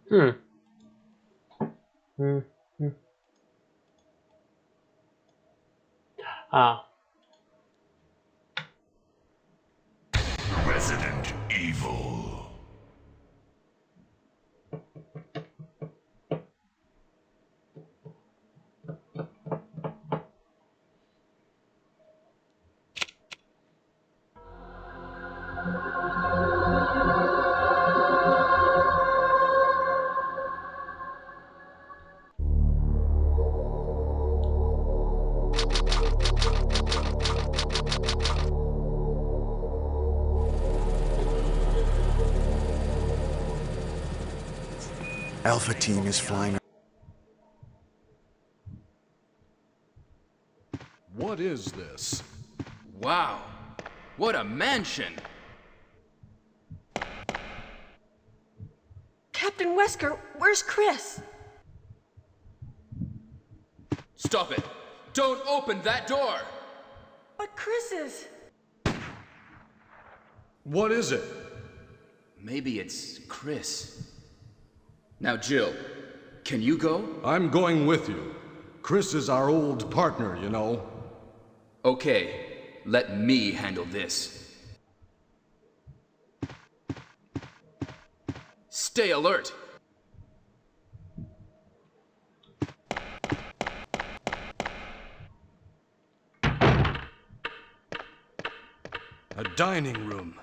Hmm. Hmm. Hmm. Ah. Resident Evil. Alpha Team is flying. What is this? Wow, what a mansion! Captain Wesker, where's Chris? Stop it! Don't open that door! But Chris is... What is it? Maybe it's Chris. Now, Jill, can you go? I'm going with you. Chris is our old partner, you know. Okay, let me handle this. Stay alert! A dining room.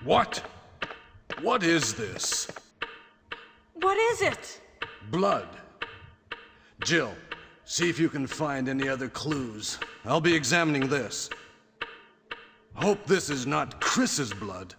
What? What is this? What is it? Blood. Jill, see if you can find any other clues. I'll be examining this. Hope this is not Chris's blood.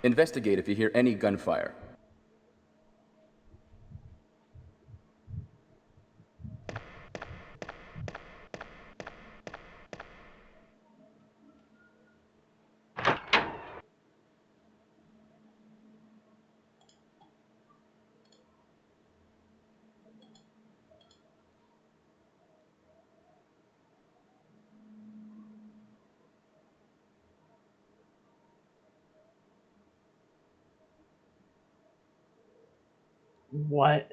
Investigate if you hear any gunfire. What?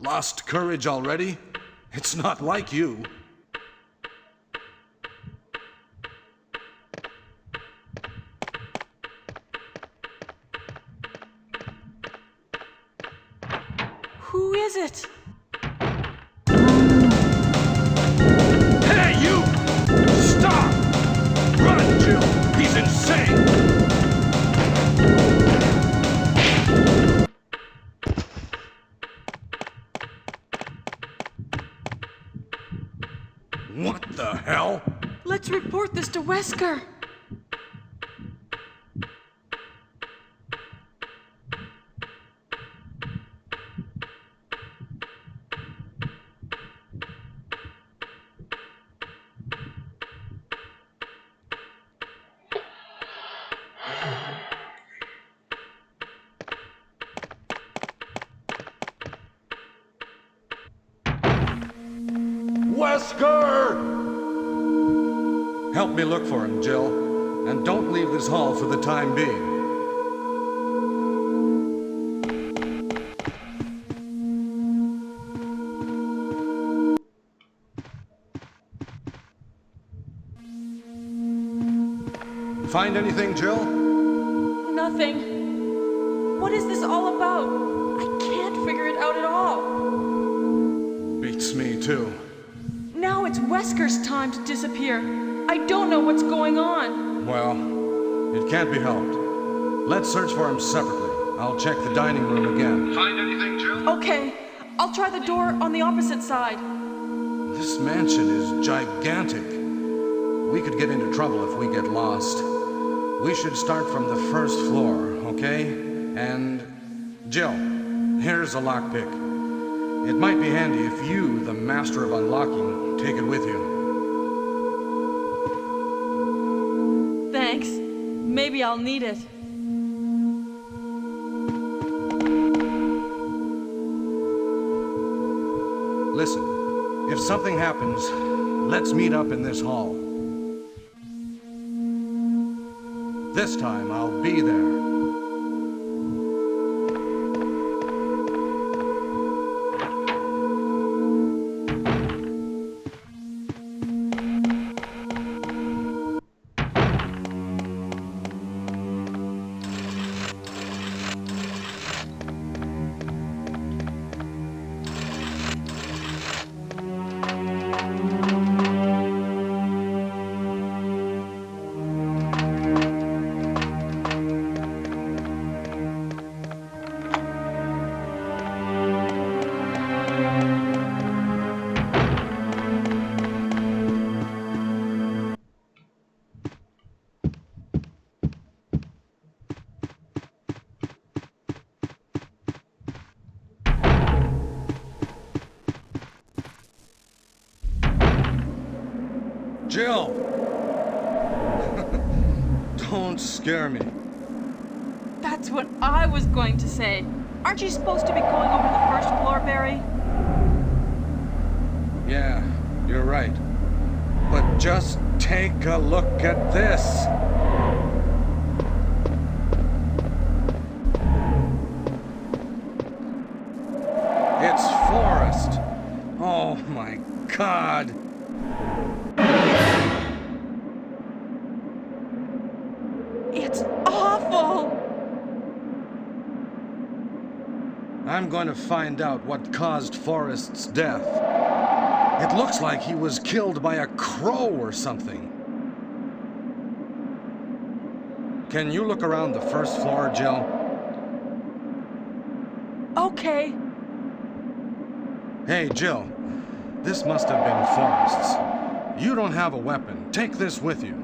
Lost courage already? It's not like you. Who is it? Hey, you! Stop! Run, Jill! He's insane! What the hell? Let's report this to Wesker. Wesker! Help me look for him, Jill. And don't leave this hall for the time being. Find anything, Jill? Nothing. What is this all about? I can't figure it out at all. Beats me, too. Now it's Wesker's time to disappear. I don't know what's going on. Well, it can't be helped. Let's search for him separately. I'll check the dining room again. Find anything, Jill? Okay, I'll try the door on the opposite side. This mansion is gigantic. We could get into trouble if we get lost. We should start from the first floor, okay? And Jill, here's a lockpick. It might be handy if you, the master of unlocking, take it with you. Thanks. Maybe I'll need it. Listen, if something happens, let's meet up in this hall. This time I'll be there. Jill! Don't scare me. That's what I was going to say. Aren't you supposed to be going over the first floor, Barry? Yeah, you're right. But just take a look at this. It's forest. Oh my God. It's awful! I'm going to find out what caused Forrest's death. It looks like he was killed by a crow or something. Can you look around the first floor, Jill? Okay. Hey, Jill. This must have been Forrest's. You don't have a weapon. Take this with you.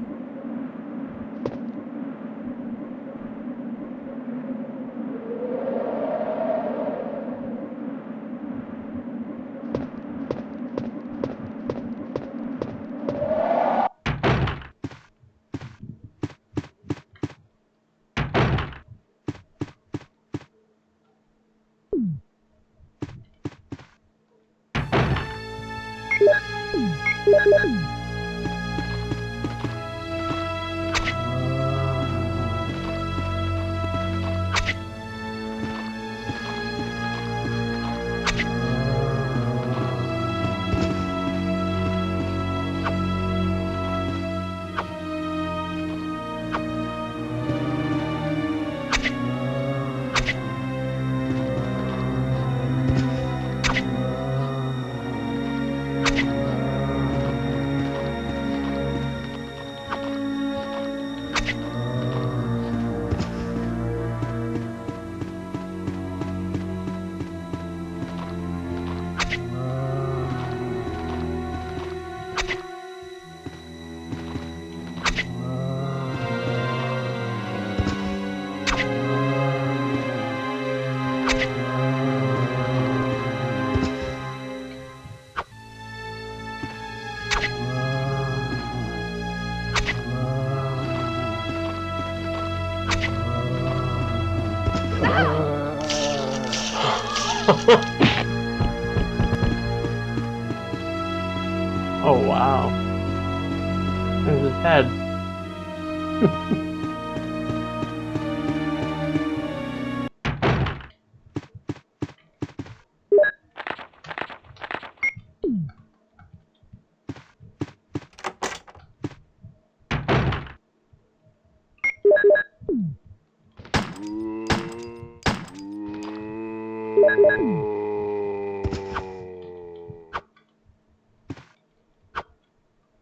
Oh wow. There's his head.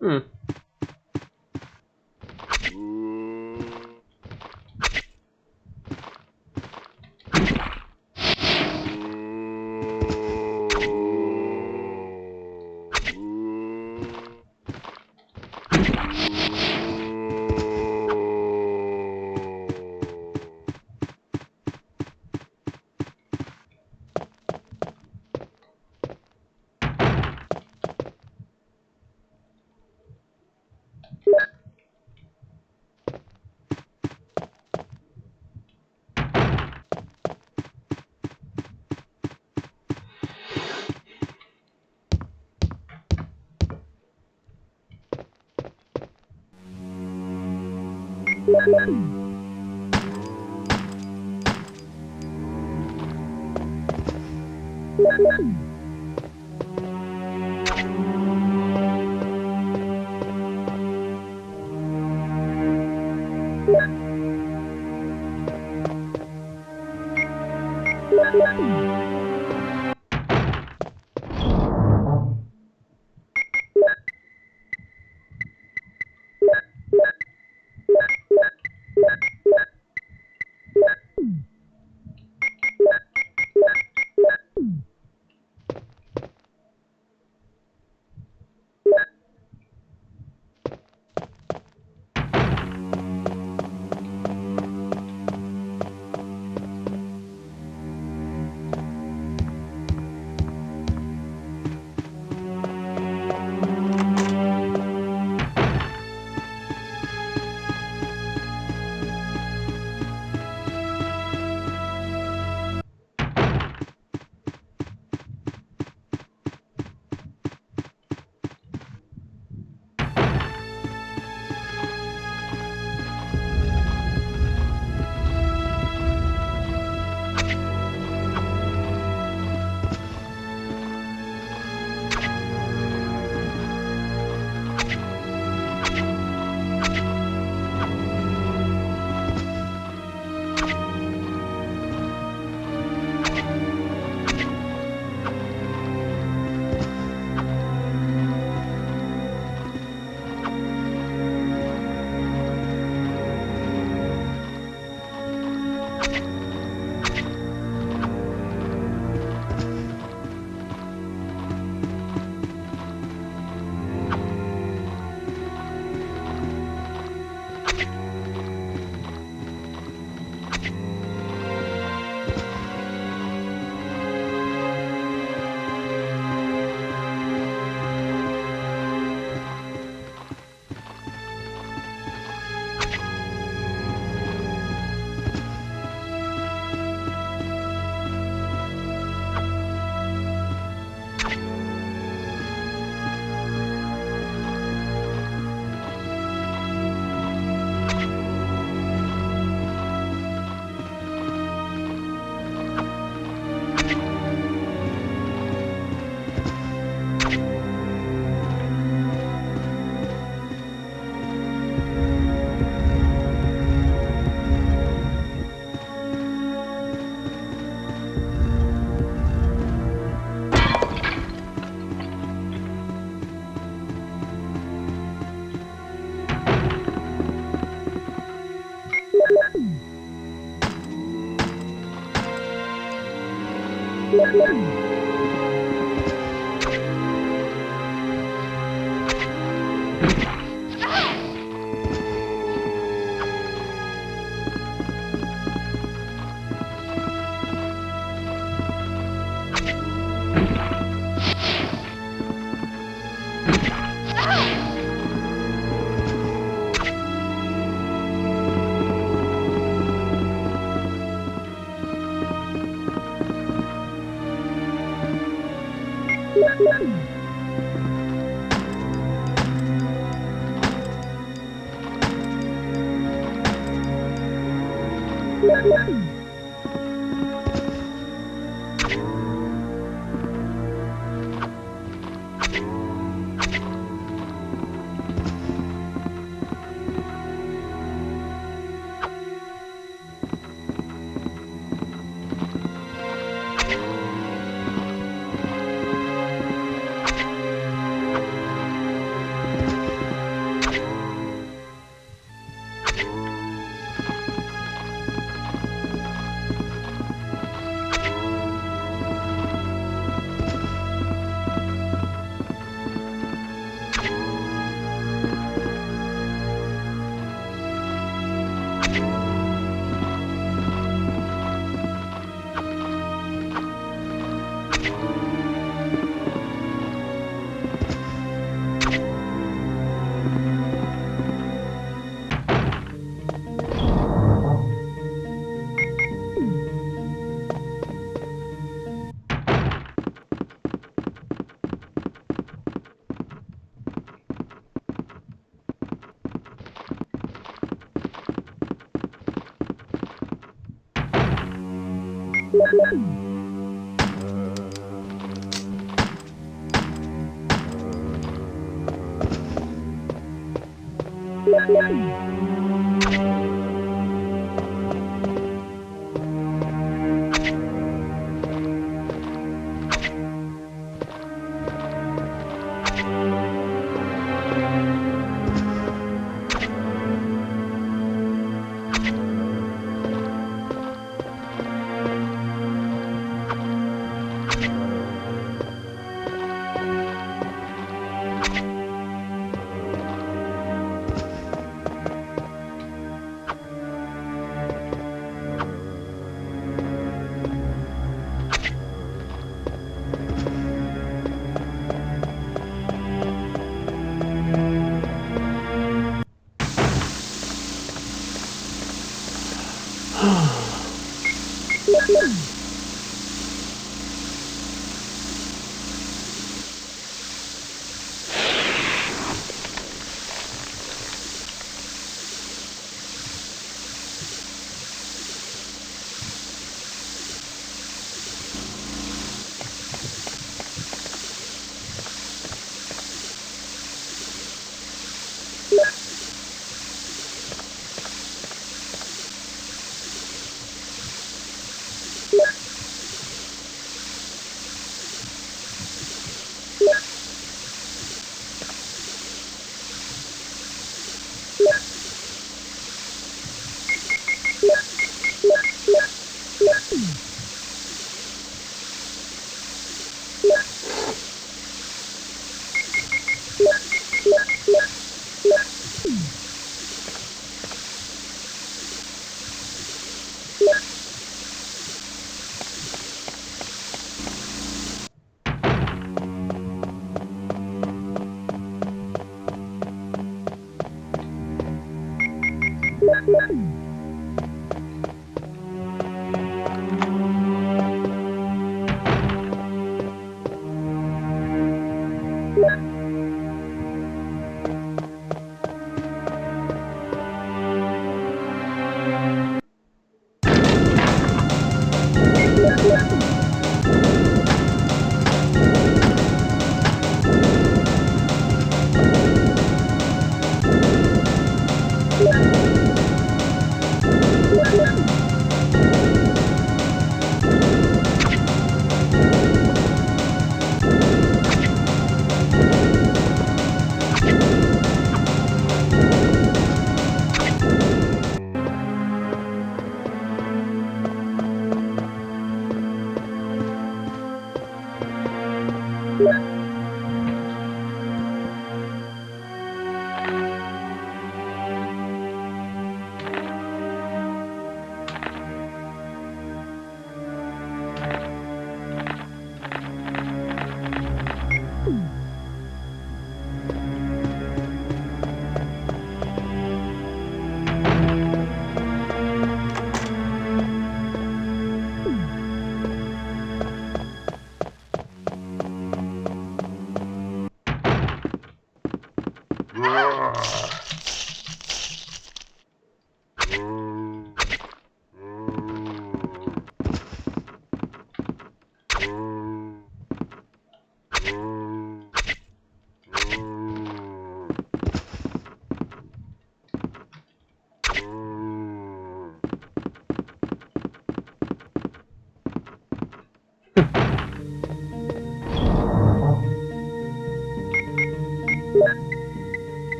Hmm.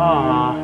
Ah.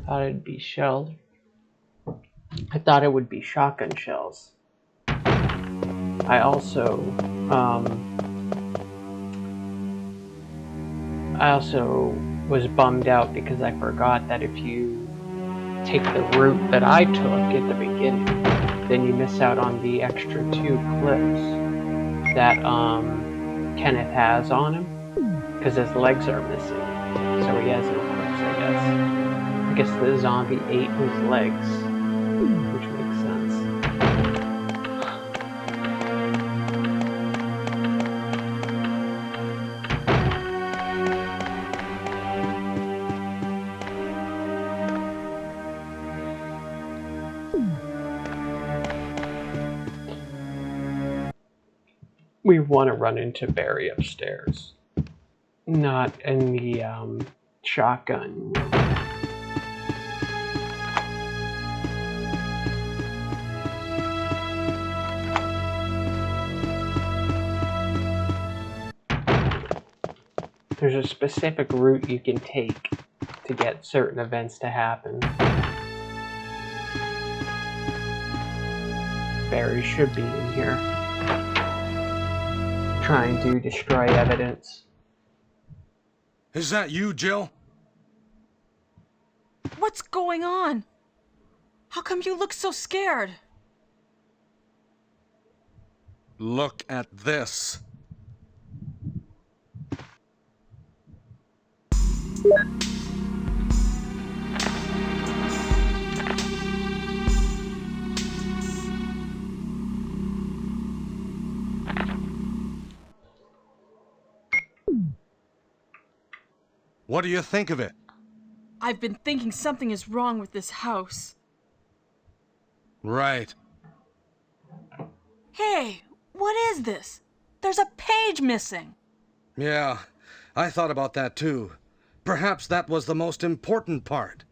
Thought it'd be shells. I thought it would be shotgun shells. I also was bummed out because I forgot that if you take the route that I took at the beginning, then you miss out on the extra 2 clips that Kenneth has on him, because his legs are missing, so he has no clips, I guess. I guess the zombie ate his legs, which makes sense. We want to run into Barry upstairs, not in the shotgun room. There's a specific route you can take to get certain events to happen. Barry should be in here, trying to destroy evidence. Is that you, Jill? What's going on? How come you look so scared? Look at this. What do you think of it? I've been thinking something is wrong with this house. Right. Hey, what is this? There's a page missing. Yeah, I thought about that too. Perhaps that was the most important part.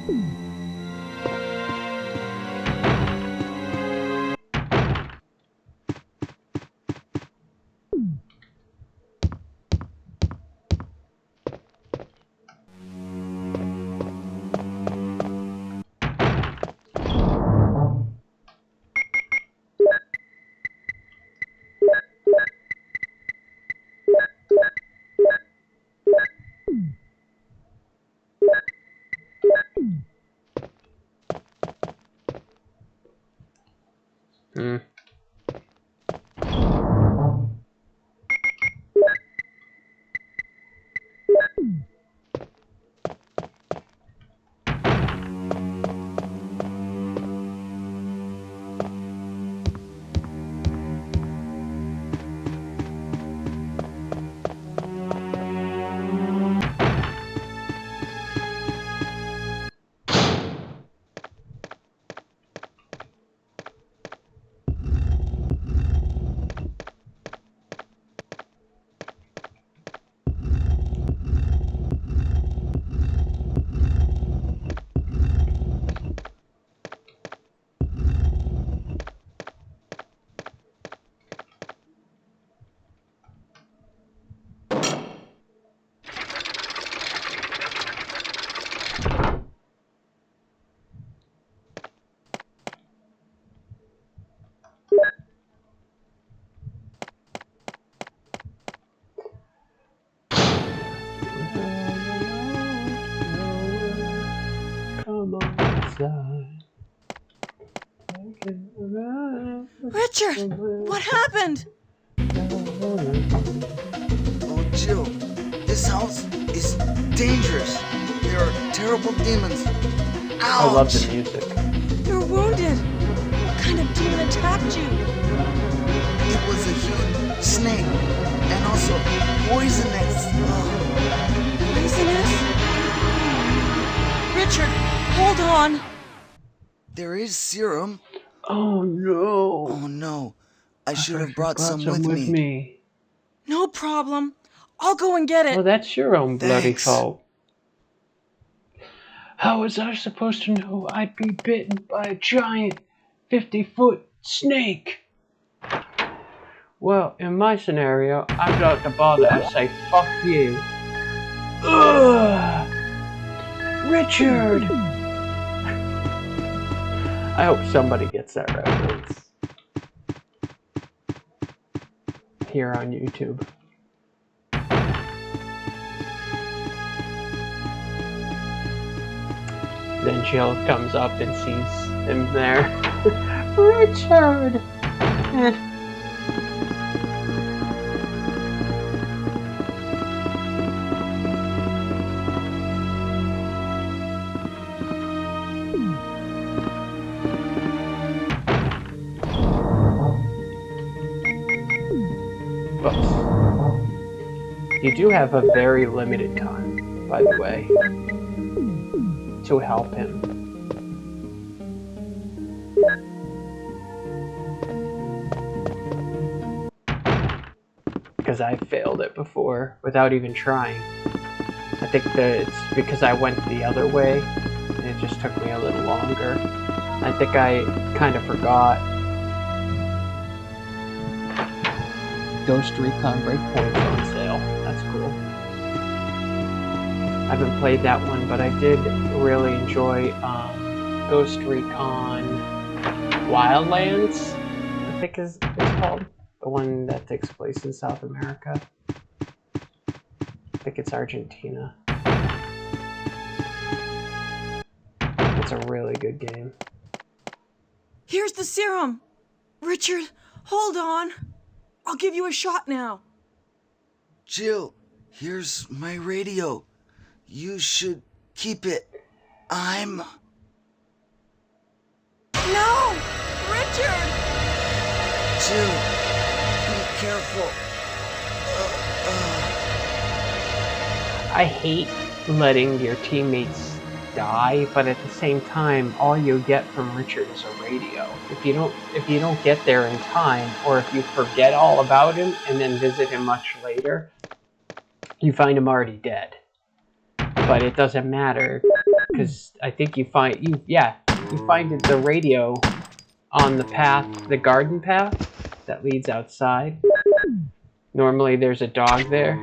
Hmm. Come on inside. Richard, what happened? Oh, Jill, this house is dangerous. There are terrible demons. Ouch! I love the music. You're wounded. What kind of demon attacked you? It was a huge snake and also poisonous. Ugh. Poisonous? Richard, hold on. There is serum. Oh no. Oh no, I should I have brought some with me. me. No problem. I'll go and get it. Well, that's your own bloody Thanks. fault. How was I supposed to know I'd be bitten by a giant 50-foot snake? Well, in my scenario, I'm not the bother. I say, fuck you. Ugh! Richard! I hope somebody gets that reference. Here on YouTube. Then Jill comes up and sees him there. Richard! Books. You do have a very limited time, by the way, to help him. Because I failed it before without even trying. I think that it's because I went the other way and it just took me a little longer. I think I kind of forgot. Ghost Recon Breakpoint's on sale. That's cool. I haven't played that one, but I did really enjoy Ghost Recon Wildlands, I think it's called. The one that takes place in South America. I think it's Argentina. It's a really good game. Here's the serum. Richard, hold on. I'll give you a shot now. Jill, here's my radio. You should keep it. I'm... No! Richard! Jill, be careful. I hate letting your teammates die, but at the same time, all you get from Richard is a radio. If you don't get there in time, or if you forget all about him and then visit him much later, you find him already dead. But it doesn't matter. because I think you find the radio on the path, the garden path that leads outside. Normally there's a dog there.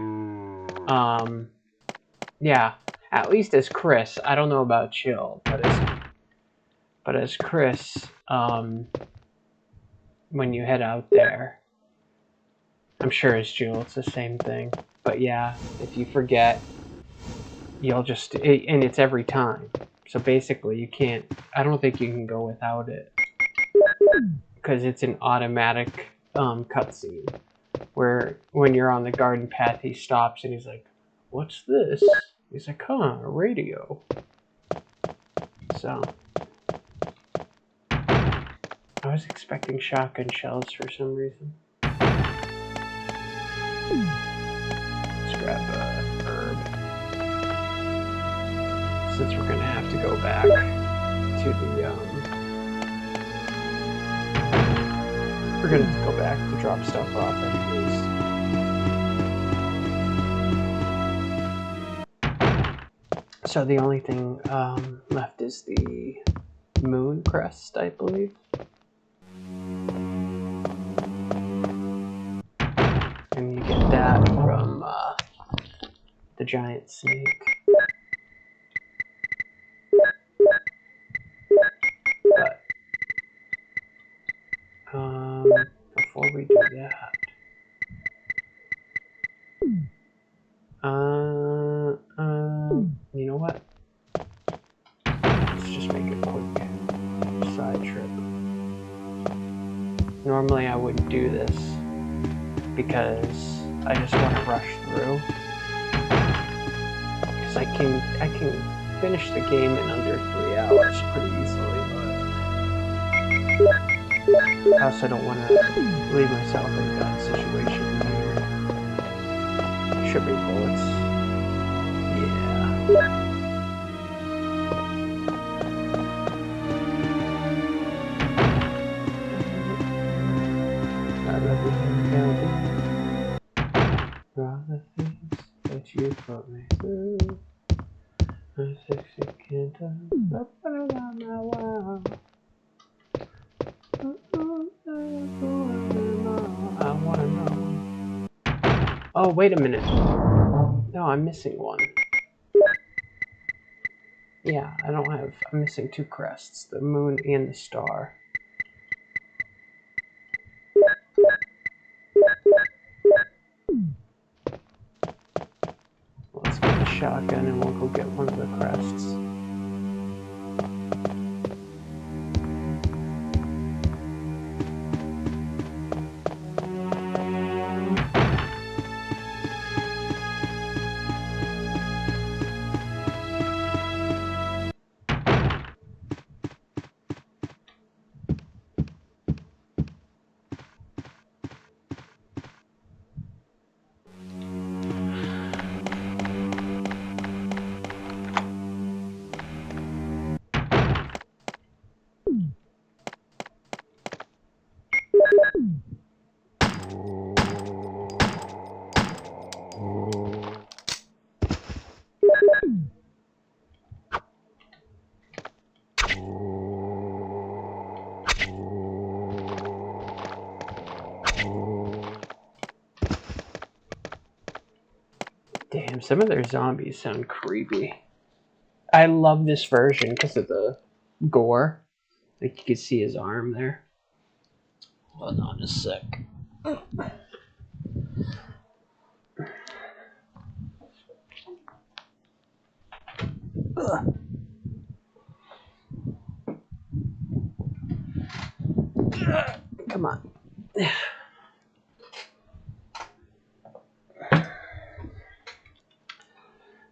Yeah, at least as Chris. I don't know about Jill, but as Chris, when you head out there, I'm sure as Jill it's the same thing. But yeah, if you forget, you'll just, and it's every time. So basically you can't, I don't think you can go without it. Because it's an automatic cutscene. Where when you're on the garden path, he stops and he's like, "What's this?" He's like, "Huh, a radio." So I was expecting shotgun shells for some reason. Let's grab a herb. Since we're gonna have to go back to the we're gonna go back to drop stuff off anyways. So the only thing left is the moon crest, I believe. And you get that from the giant snake. But before we do that, you know what? Let's just make a quick side trip. Normally I wouldn't do this because I just want to rush through. Because I can finish the game in under 3 hours pretty easily, but I also don't want to leave myself in that situation here. Should be bullets. Yeah. All the things that you put me through, I can't stop around my wow. I wanna know. Oh, wait a minute. No, I'm missing one. Yeah, I'm missing 2 crests, the moon and the star. Let's get the shotgun and we'll go get one of the crests. Damn, some of their zombies sound creepy. I love this version because of the gore. Like you can see his arm there. Hold on a sec. Come on.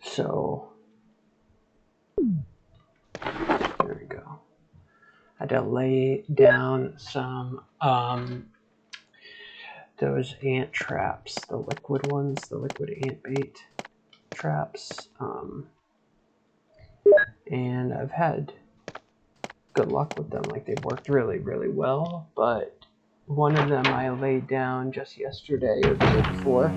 So, there we go. I had to lay down some, those ant traps, the liquid ones, the liquid ant bait traps. And I've had good luck with them. Like, they've worked really, really well. But one of them I laid down just yesterday or the day before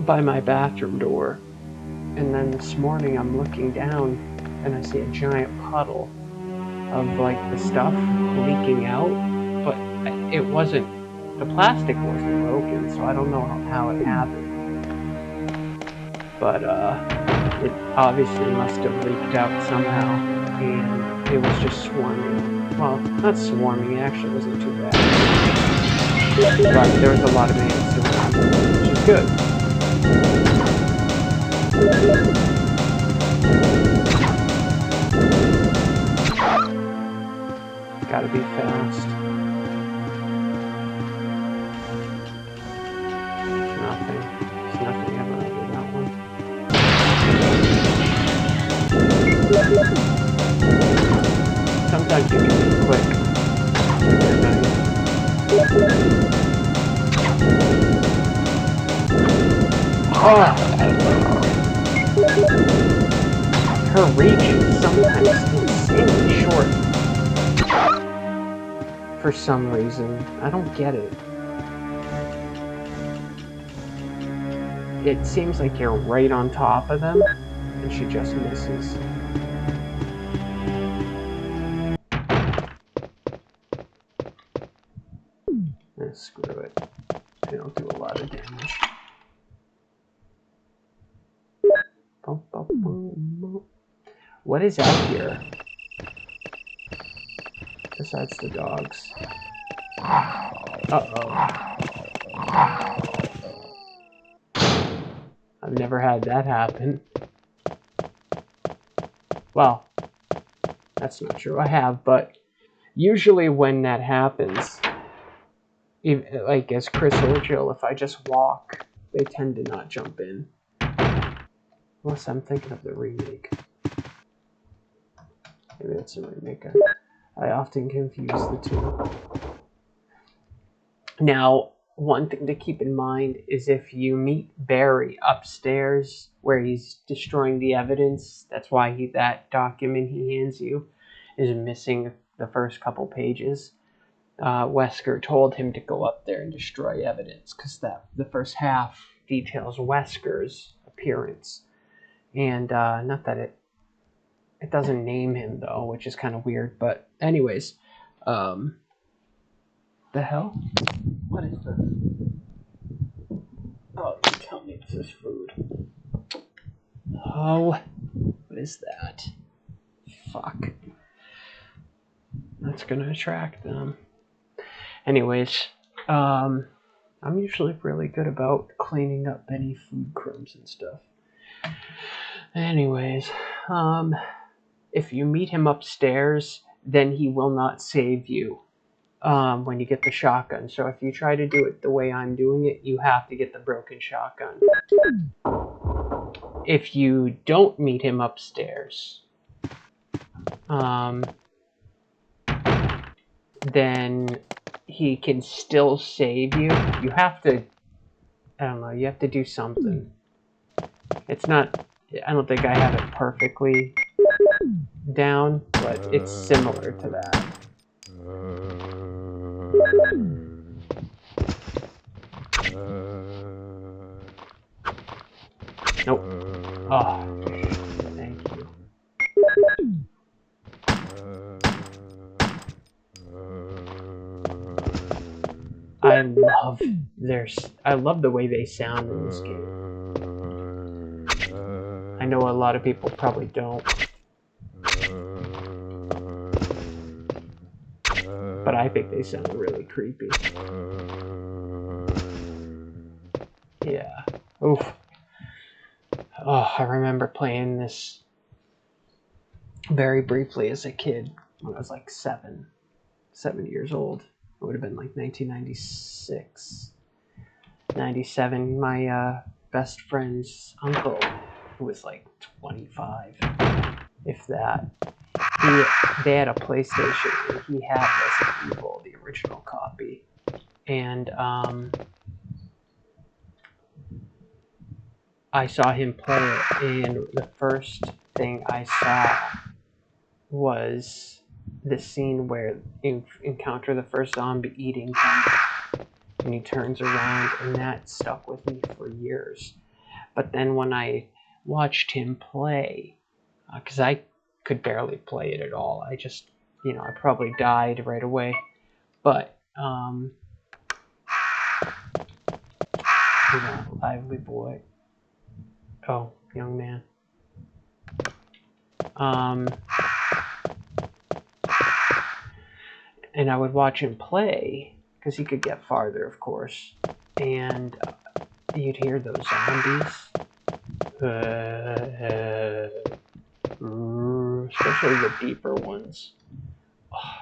by my bathroom door. And then this morning I'm looking down and I see a giant puddle of like the stuff leaking out, but it wasn't, the plastic wasn't broken, so I don't know how it happened. But it obviously must have leaked out somehow, and it was just swarming. Well, not swarming, it actually wasn't too bad. But there was a lot of ants around, which is good. Gotta be fast. Nothing. There's nothing ever under that one. Sometimes you can be quick. They're nice. Oh! Her reach is sometimes insanely short. For some reason. I don't get it. It seems like you're right on top of them, and she just misses. Screw it. They don't do a lot of damage. What is out here? Besides the dogs. Uh-oh. I've never had that happen. Well, that's not true. I have, but usually when that happens, even, like as Chris or Jill, if I just walk, they tend to not jump in. Unless I'm thinking of the remake. Maybe that's a remake. I often confuse the two. Now, one thing to keep in mind is if you meet Barry upstairs where he's destroying the evidence, that's why that document he hands you is missing the first couple pages. Wesker told him to go up there and destroy evidence because the first half details Wesker's appearance. And not that it doesn't name him though, which is kind of weird. But anyways, the hell? What is this? Oh, you tell me this is food. Oh, what is that? Fuck. That's gonna attract them. Anyways, I'm usually really good about cleaning up any food crumbs and stuff. Anyways, if you meet him upstairs, then he will not save you when you get the shotgun. So if you try to do it the way I'm doing it, you have to get the broken shotgun. If you don't meet him upstairs, then he can still save you. You have to, I don't know, you have to do something. It's not, I don't think I have it perfectly down, but it's similar to that. Nope. Oh, thank you. I love the way they sound in this game. I know a lot of people probably don't. But I think they sound really creepy. Yeah. Oof. Oh, I remember playing this very briefly as a kid when I was like 7 years old. It would have been like 1996, 97. My best friend's uncle, who was like 25, if that, they had a PlayStation and he had Resident Evil, the original copy. And I saw him play it, and the first thing I saw was the scene where you encounter the first zombie eating him, and he turns around, and that stuck with me for years. But then when I watched him play, because I could barely play it at all. I just, I probably died right away. But, lively boy. Oh, young man. And I would watch him play, because he could get farther, of course. And you'd hear those zombies. Especially the deeper ones. Oh,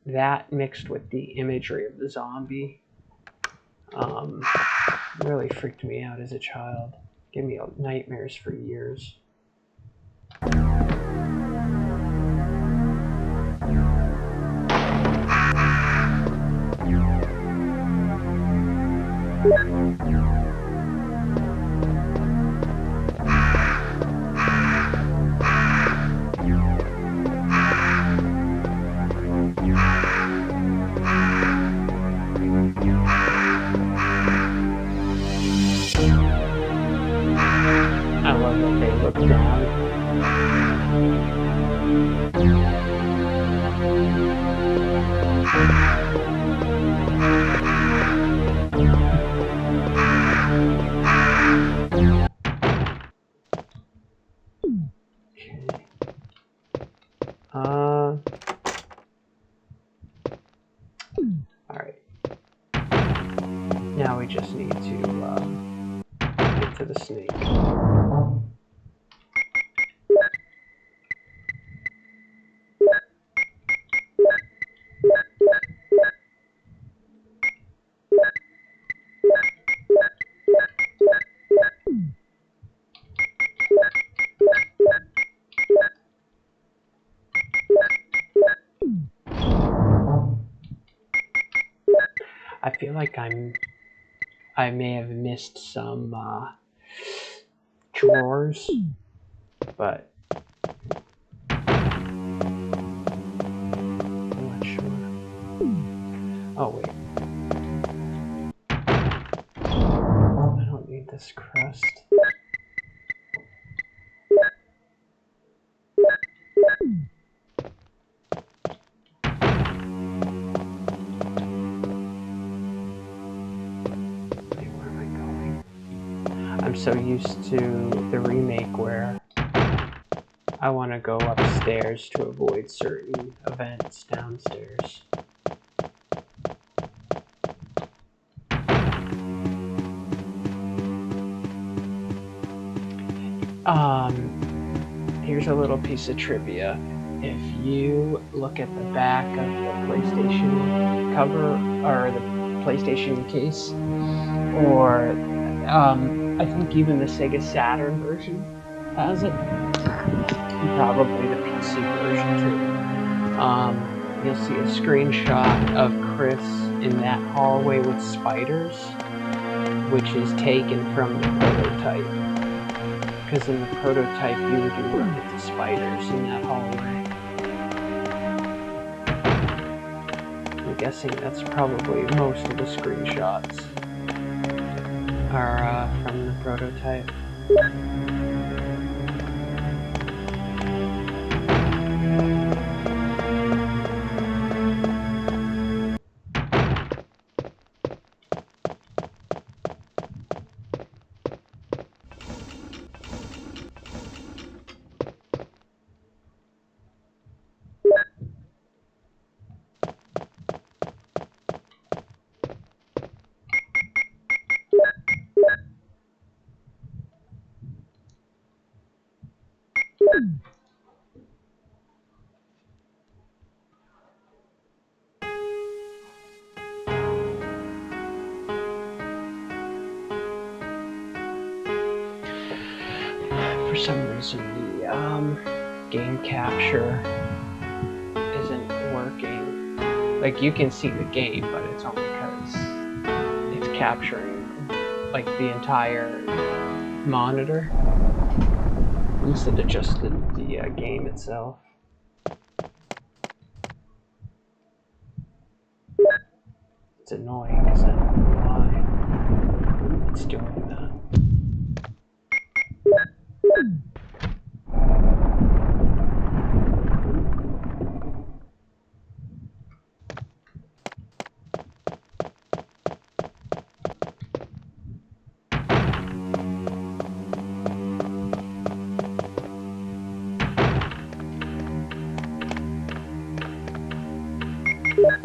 that mixed with the imagery of the zombie really freaked me out as a child. Gave me nightmares for years. I love that they look down. Alright. Now we just need to get to the snake. I feel like I may have missed some drawers, but I'm not sure. Oh wait. I don't need this crust. I'm so used to the remake where I want to go upstairs to avoid certain events downstairs. Here's a little piece of trivia. If you look at the back of the PlayStation cover, or the PlayStation case, or I think even the Sega Saturn version has it, and probably the PC version too. You'll see a screenshot of Chris in that hallway with spiders, which is taken from the prototype. Because in the prototype you would run into spiders in that hallway. I'm guessing that's probably most of the screenshots are from the prototype. For some reason the game capture isn't working. Like, you can see the game, but it's only because it's capturing like the entire monitor instead of just the game itself. It's annoying because I don't know why it's doing that. Got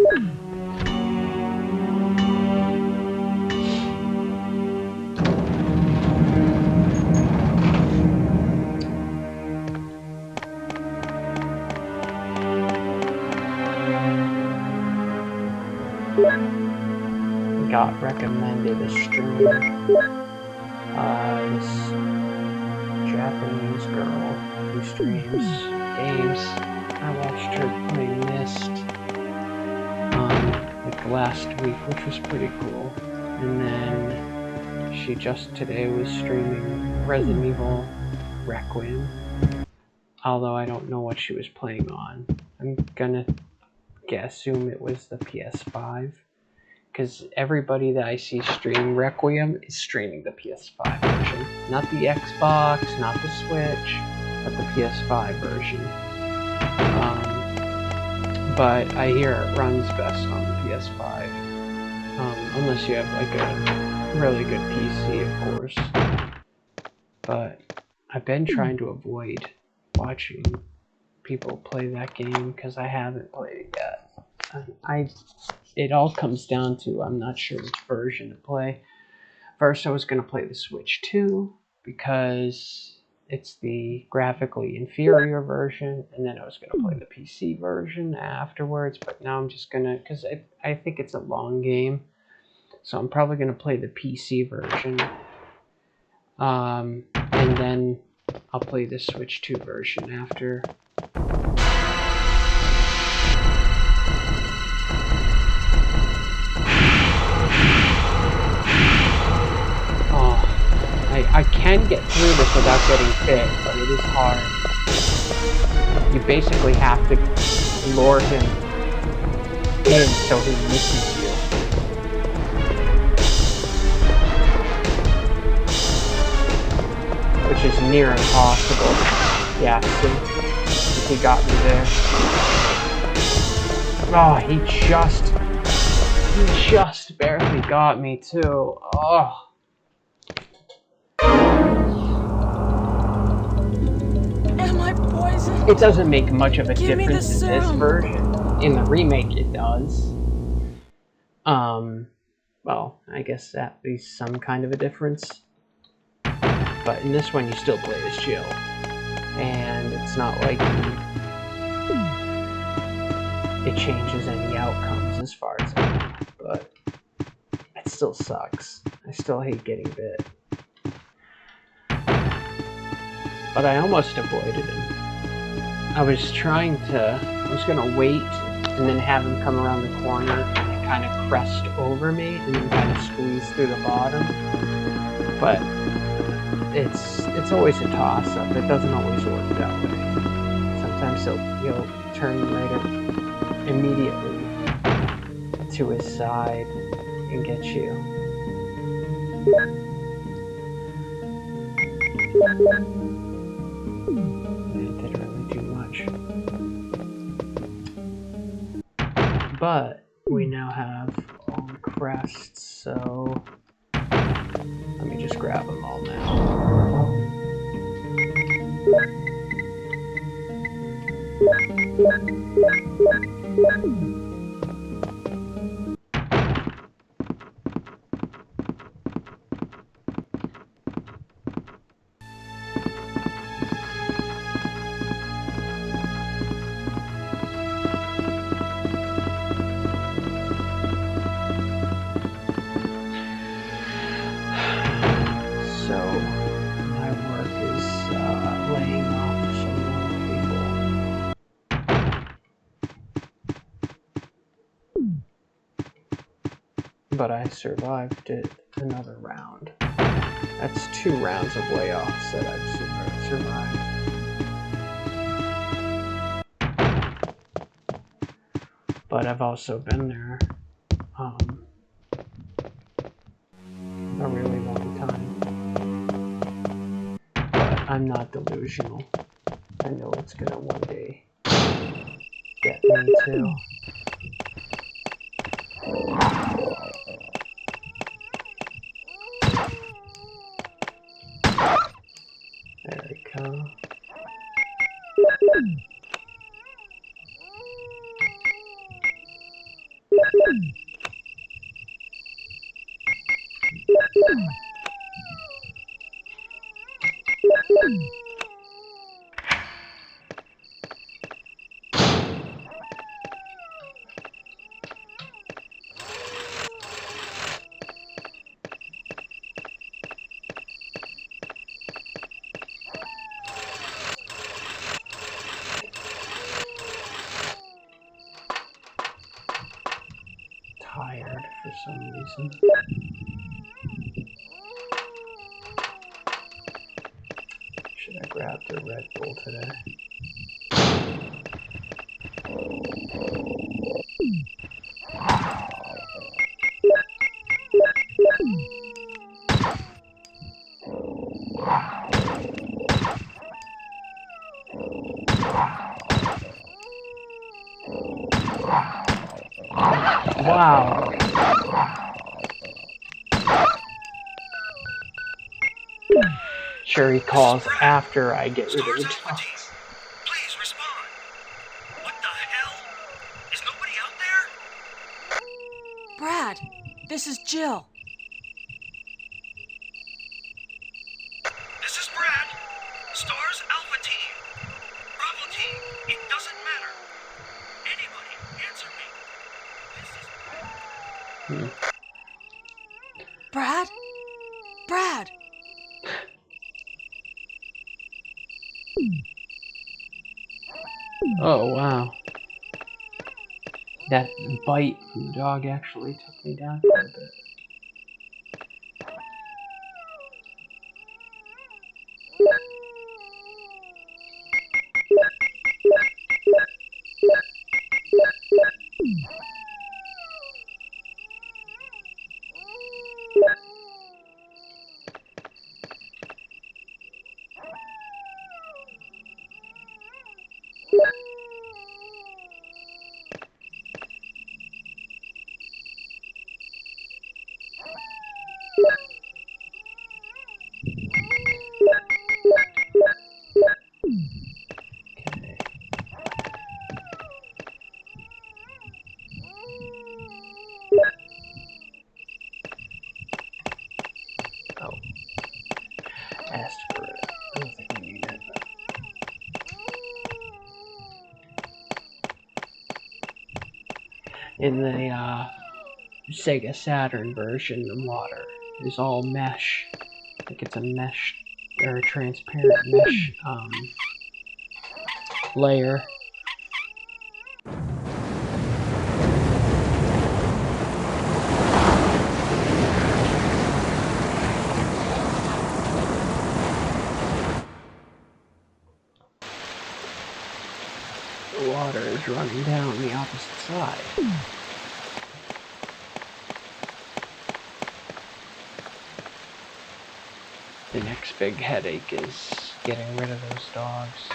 recommended a stream. This Japanese girl who streams games. I watched her play Myst like last week, which was pretty cool. And then she just today was streaming Resident Evil Requiem. Although I don't know what she was playing on. I'm gonna assume it was the PS5. Because everybody that I see stream Requiem is streaming the PS5 version. Not the Xbox, not the Switch, but the PS5 version. But I hear it runs best on the PS5. Unless you have like a really good PC, of course. But I've been trying to avoid watching people play that game because I haven't played it yet. It all comes down to I'm not sure which version to play. First, I was going to play the Switch 2 because it's the graphically inferior version, and then I was going to play the PC version afterwards, but now I'm just going to, because I think it's a long game, so I'm probably going to play the PC version, and then I'll play the Switch 2 version after. I can get through this without getting bit, but it is hard. You basically have to lure him in so he misses you. Which is near impossible. Yeah, see? He got me there. Oh, he just barely got me too. Oh. It doesn't make much of a difference in this version. In the remake, it does. Well, I guess at least some kind of a difference. But in this one, you still play as Jill. And it's not like it changes any outcomes as far as I know. But it still sucks. I still hate getting bit. But I almost avoided him. I was gonna wait and then have him come around the corner and kind of crest over me and then kind of squeeze through the bottom. But it's always a toss-up. It doesn't always work that way. Sometimes he'll turn right up immediately to his side and get you. But we now have all the crests, so let me just grab them all now. But I survived it another round. That's 2 rounds of layoffs that I've survived. But I've also been there a really long time. But I'm not delusional. I know it's gonna one day get me too. There we go. some reason. Should I grab the Red Bull today? Wow. Sure, he calls after I get rid of the dogs. Please respond. What the hell? Is nobody out there? Brad, this is Jill. This is Brad. Stars Alpha Team. Bravo Team. It doesn't matter. Anybody, answer me. This is Brad? Brad! Oh, wow. That bite from the dog actually took me down quite a bit. Oh. Asked for it. I don't think we need it. In the Sega Saturn version, the water is all mesh. Like it's a mesh or a transparent mesh layer. The water is running down the opposite side. The next big headache is getting rid of those dogs.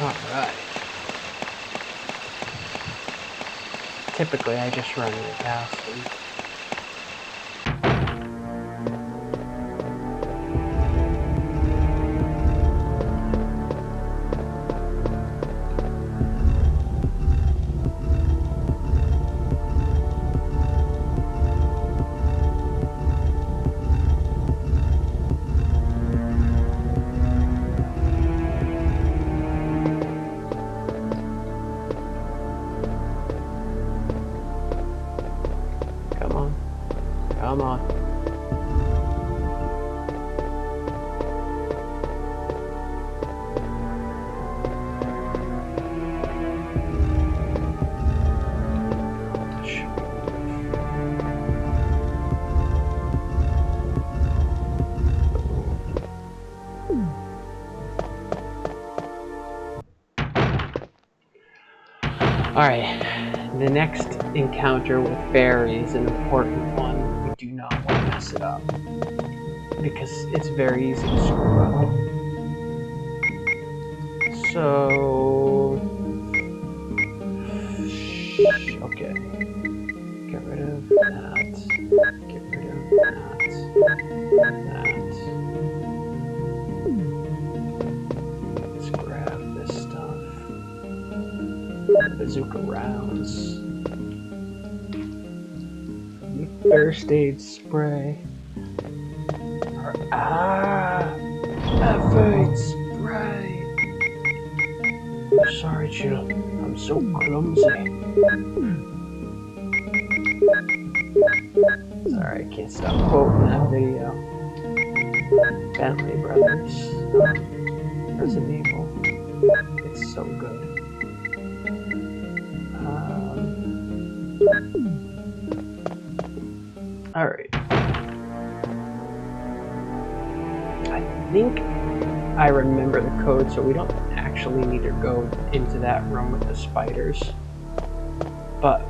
Alright. Typically I just run it past them. Come on. Alright, the next encounter with Barry is an important one. We do not want to mess it up, because it's very easy to screw up. So... okay. Get rid of that. Get rid of that. Let's grab this stuff. Bazooka rounds. First aid spray. F8 spray. I'm sorry, Jill. I'm so clumsy. Sorry, I can't stop quoting that video. Bentley Brothers. Resident Evil. It's so good. Alright. I think I remember the code, so we don't actually need to go into that room with the spiders. But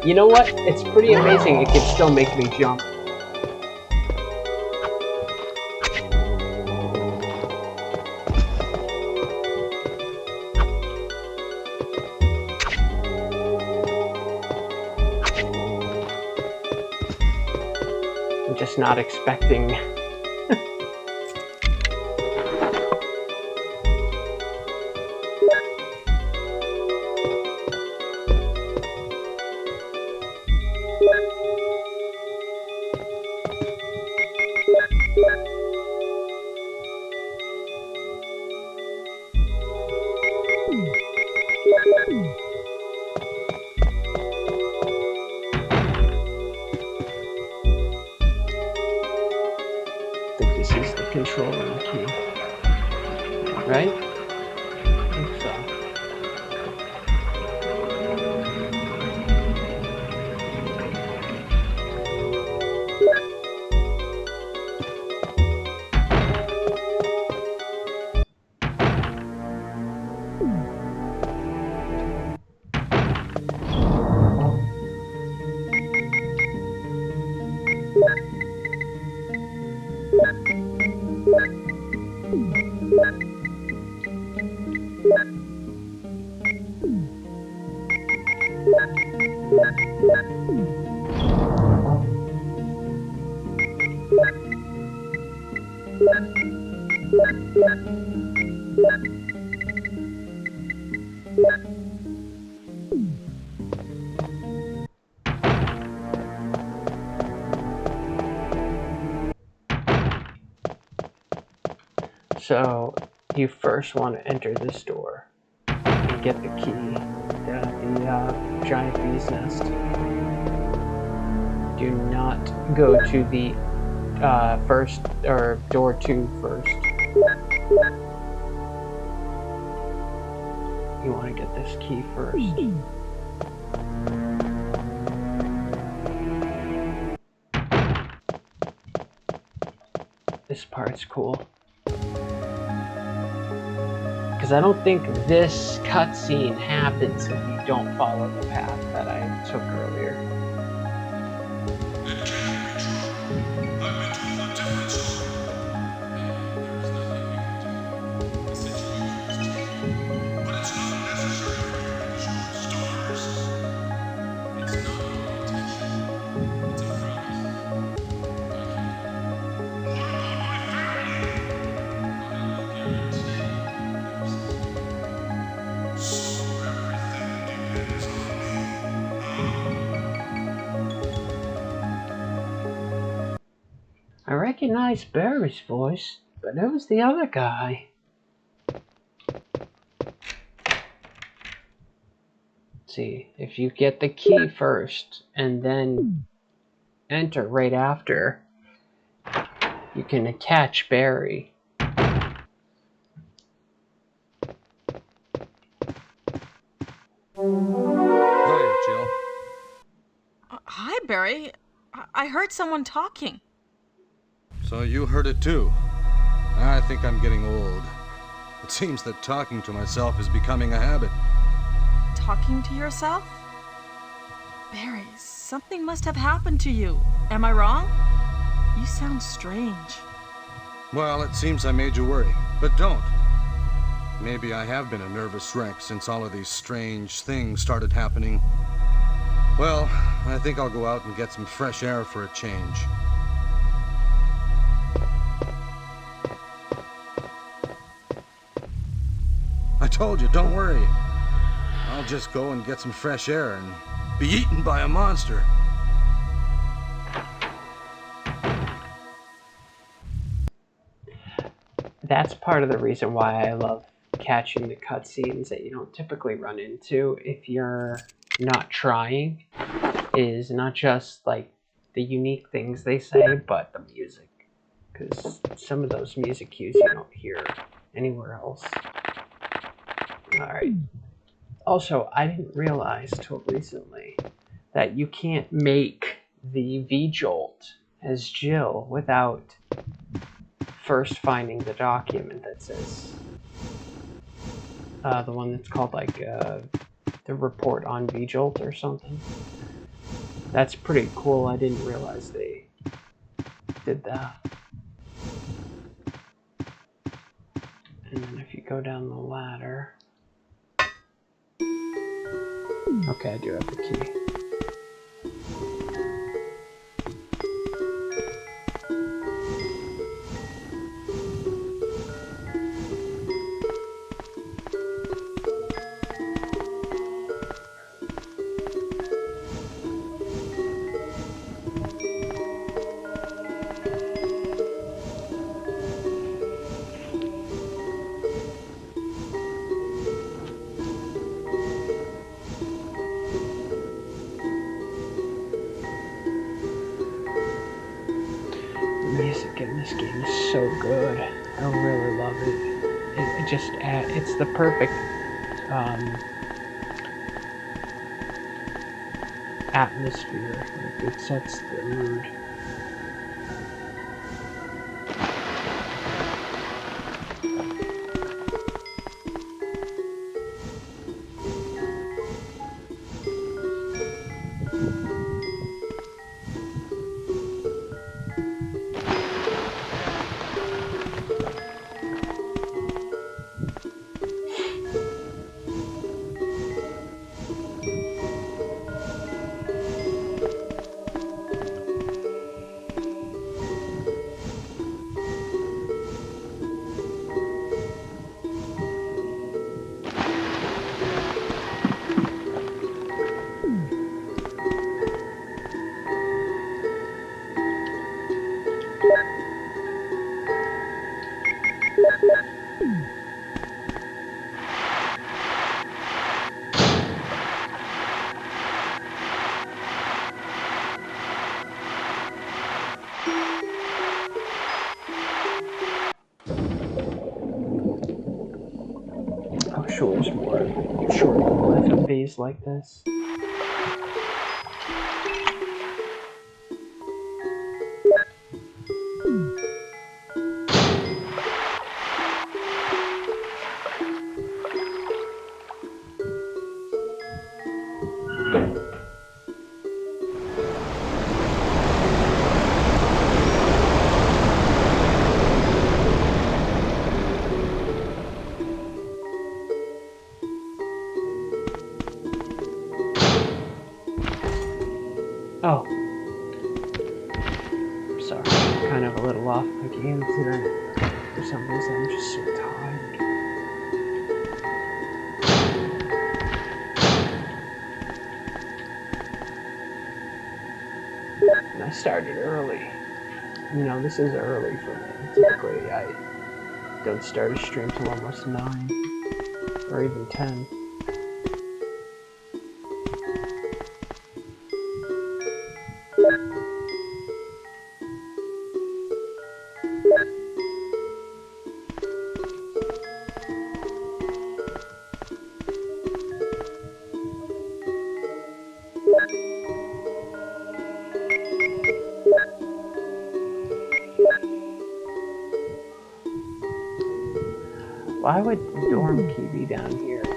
you know what? It's pretty amazing. It can still make me jump. I'm just not expecting. I think this is the control room key, right? I think so. So you first want to enter this door and get the key, the giant bee's nest. Do not go to the first, or door 2 first. You want to get this key first. This part's cool. Because I don't think this cutscene happens if you don't follow the path that I took earlier. I recognize Barry's voice, but it was the other guy. Let's see, if you get the key first and then enter right after, you can catch Barry. Hey, Jill. Hi, Barry. I heard someone talking. So you heard it too. I think I'm getting old. It seems that talking to myself is becoming a habit. Talking to yourself? Barry, something must have happened to you. Am I wrong? You sound strange. Well, it seems I made you worry, but don't. Maybe I have been a nervous wreck since all of these strange things started happening. Well, I think I'll go out and get some fresh air for a change. I told you, don't worry. I'll just go and get some fresh air and be eaten by a monster. That's part of the reason why I love catching the cutscenes that you don't typically run into if you're not trying, is not just like the unique things they say, but the music. Because some of those music cues you don't hear anywhere else. Alright. Also, I didn't realize till recently that you can't make the V-Jolt as Jill without first finding the document that says the one that's called like the report on V-Jolt or something. That's pretty cool. I didn't realize they did that. And then if you go down the ladder, okay, I do have the key. Music in this game is so good. I really love it. It just it's the perfect atmosphere. Like, it sets the mood. I wish there was more short little FMVs like this. Oh. I'm sorry. I'm kind of a little off my game today. For some reason, I'm just so tired. And I started early. you know, this is early for me. Typically, I don't start a stream till almost 9 or even 10. Why would the dorm key be down here in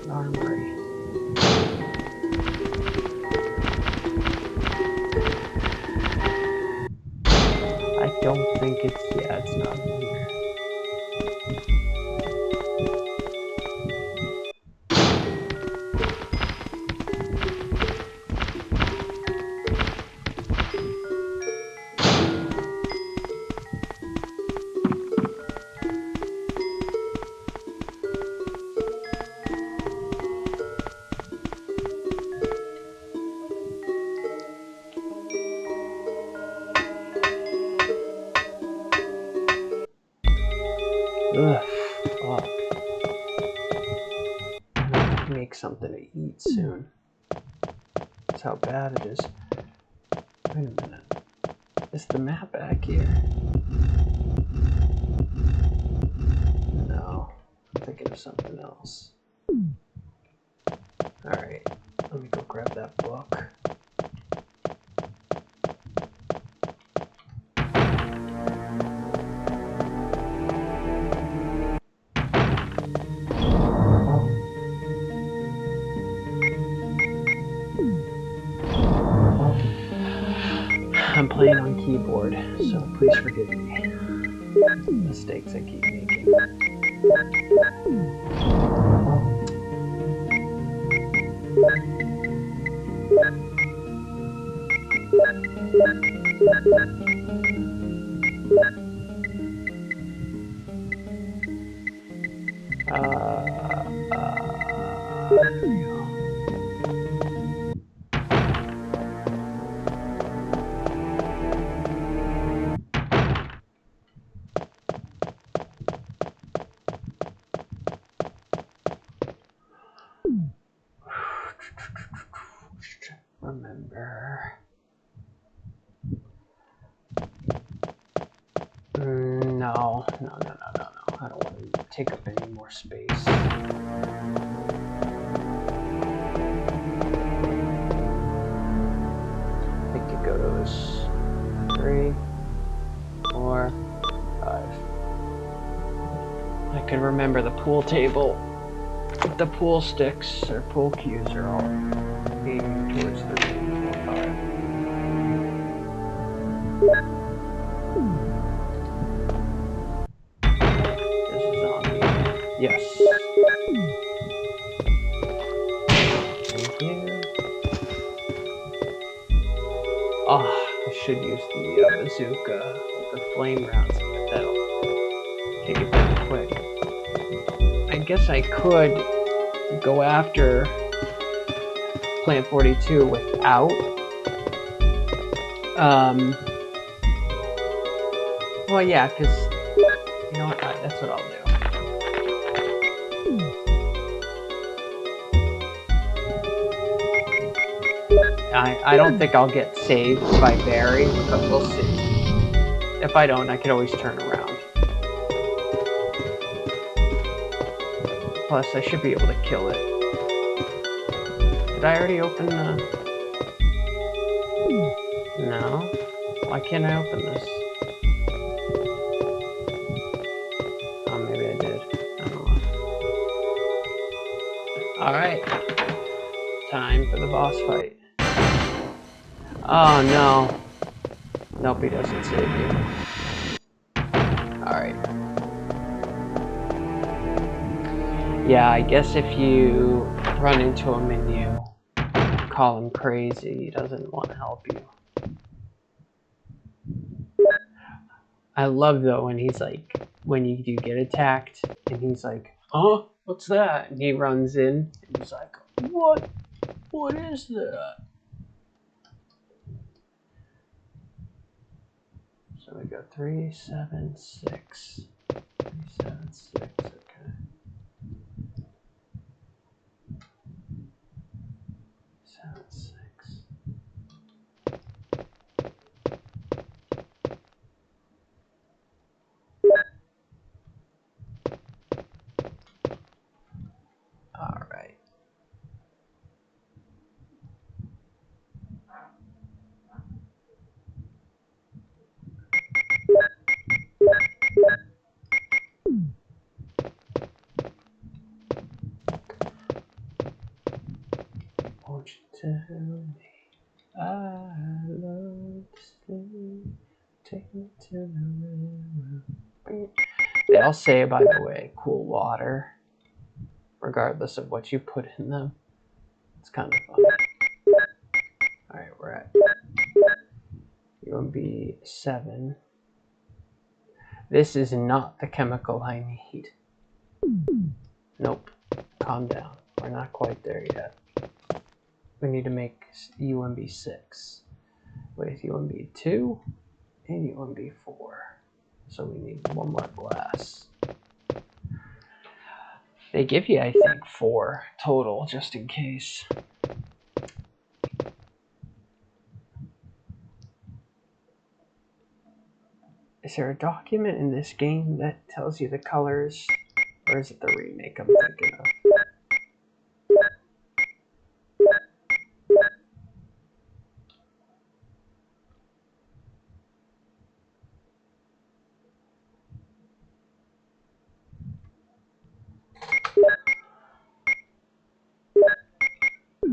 the armory? I don't think it's, yeah, it's not in here. Ugh, fuck. I have to make something to eat soon. That's how bad it is. Wait a minute. Is the map back here? No. I'm thinking of something else. Alright. Let me go grab that book. I'm playing on keyboard, so please forgive me. The mistakes I keep making. There we go. Remember. No. I don't want to take up any more space. I think it goes 3, 4, 5. I can remember the pool table. The pool sticks or pool cues are all aiming towards 13, 4, 5. There's a zombie. Yes. Thank you. Oh, I should use the bazooka with the flame rounds. That'll take it down quick. I guess I could go after Plant 42 without. Well, yeah, because you know what? That's what I'll do. I don't think I'll get saved by Barry, but we'll see. If I don't, I can always turn around. Plus, I should be able to kill it. Did I already open the... No? Why can't I open this? Oh, maybe I did. I don't know. Alright. Time for the boss fight. Oh, no. Nope, he doesn't save you. Alright. Yeah, I guess if you run into him and you call him crazy, he doesn't want to help you. I love though when he's like, when you do get attacked and he's like, oh, what's that? And he runs in and he's like, what? What is that? So we go 3, 7, 6. 3, 7, 6. Okay. 7, 6. All right. Won't you tell me I love to sleep? Take me to the river. They all say, by the way, cool water, regardless of what you put in them. It's kind of fun. All right, we're at UMB 7. This is not the chemical I need. Nope. Calm down. We're not quite there yet. We need to make UMB 6 with UMB 2 and UMB 4. So we need one more glass. They give you, I think, 4 total, just in case. Is there a document in this game that tells you the colors? Or is it the remake I'm thinking of?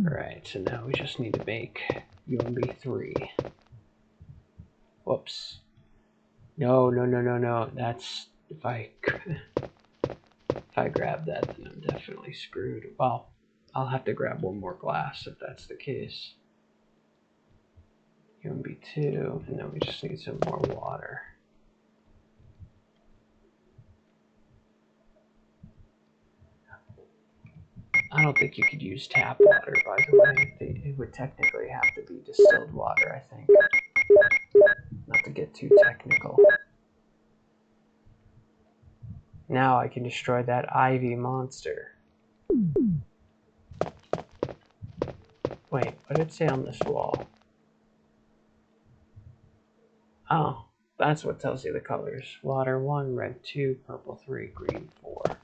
Alright, so now we just need to make UMB 3. Whoops. No. That's, if I grab that, then I'm definitely screwed. Well, I'll have to grab one more glass if that's the case. UMB 2, and then we just need some more water. I don't think you could use tap water, by the way. It would technically have to be distilled water, I think. Not to get too technical. Now I can destroy that ivy monster. Wait, what did it say on this wall? Oh, that's what tells you the colors. Water 1, red 2, purple 3, green 4.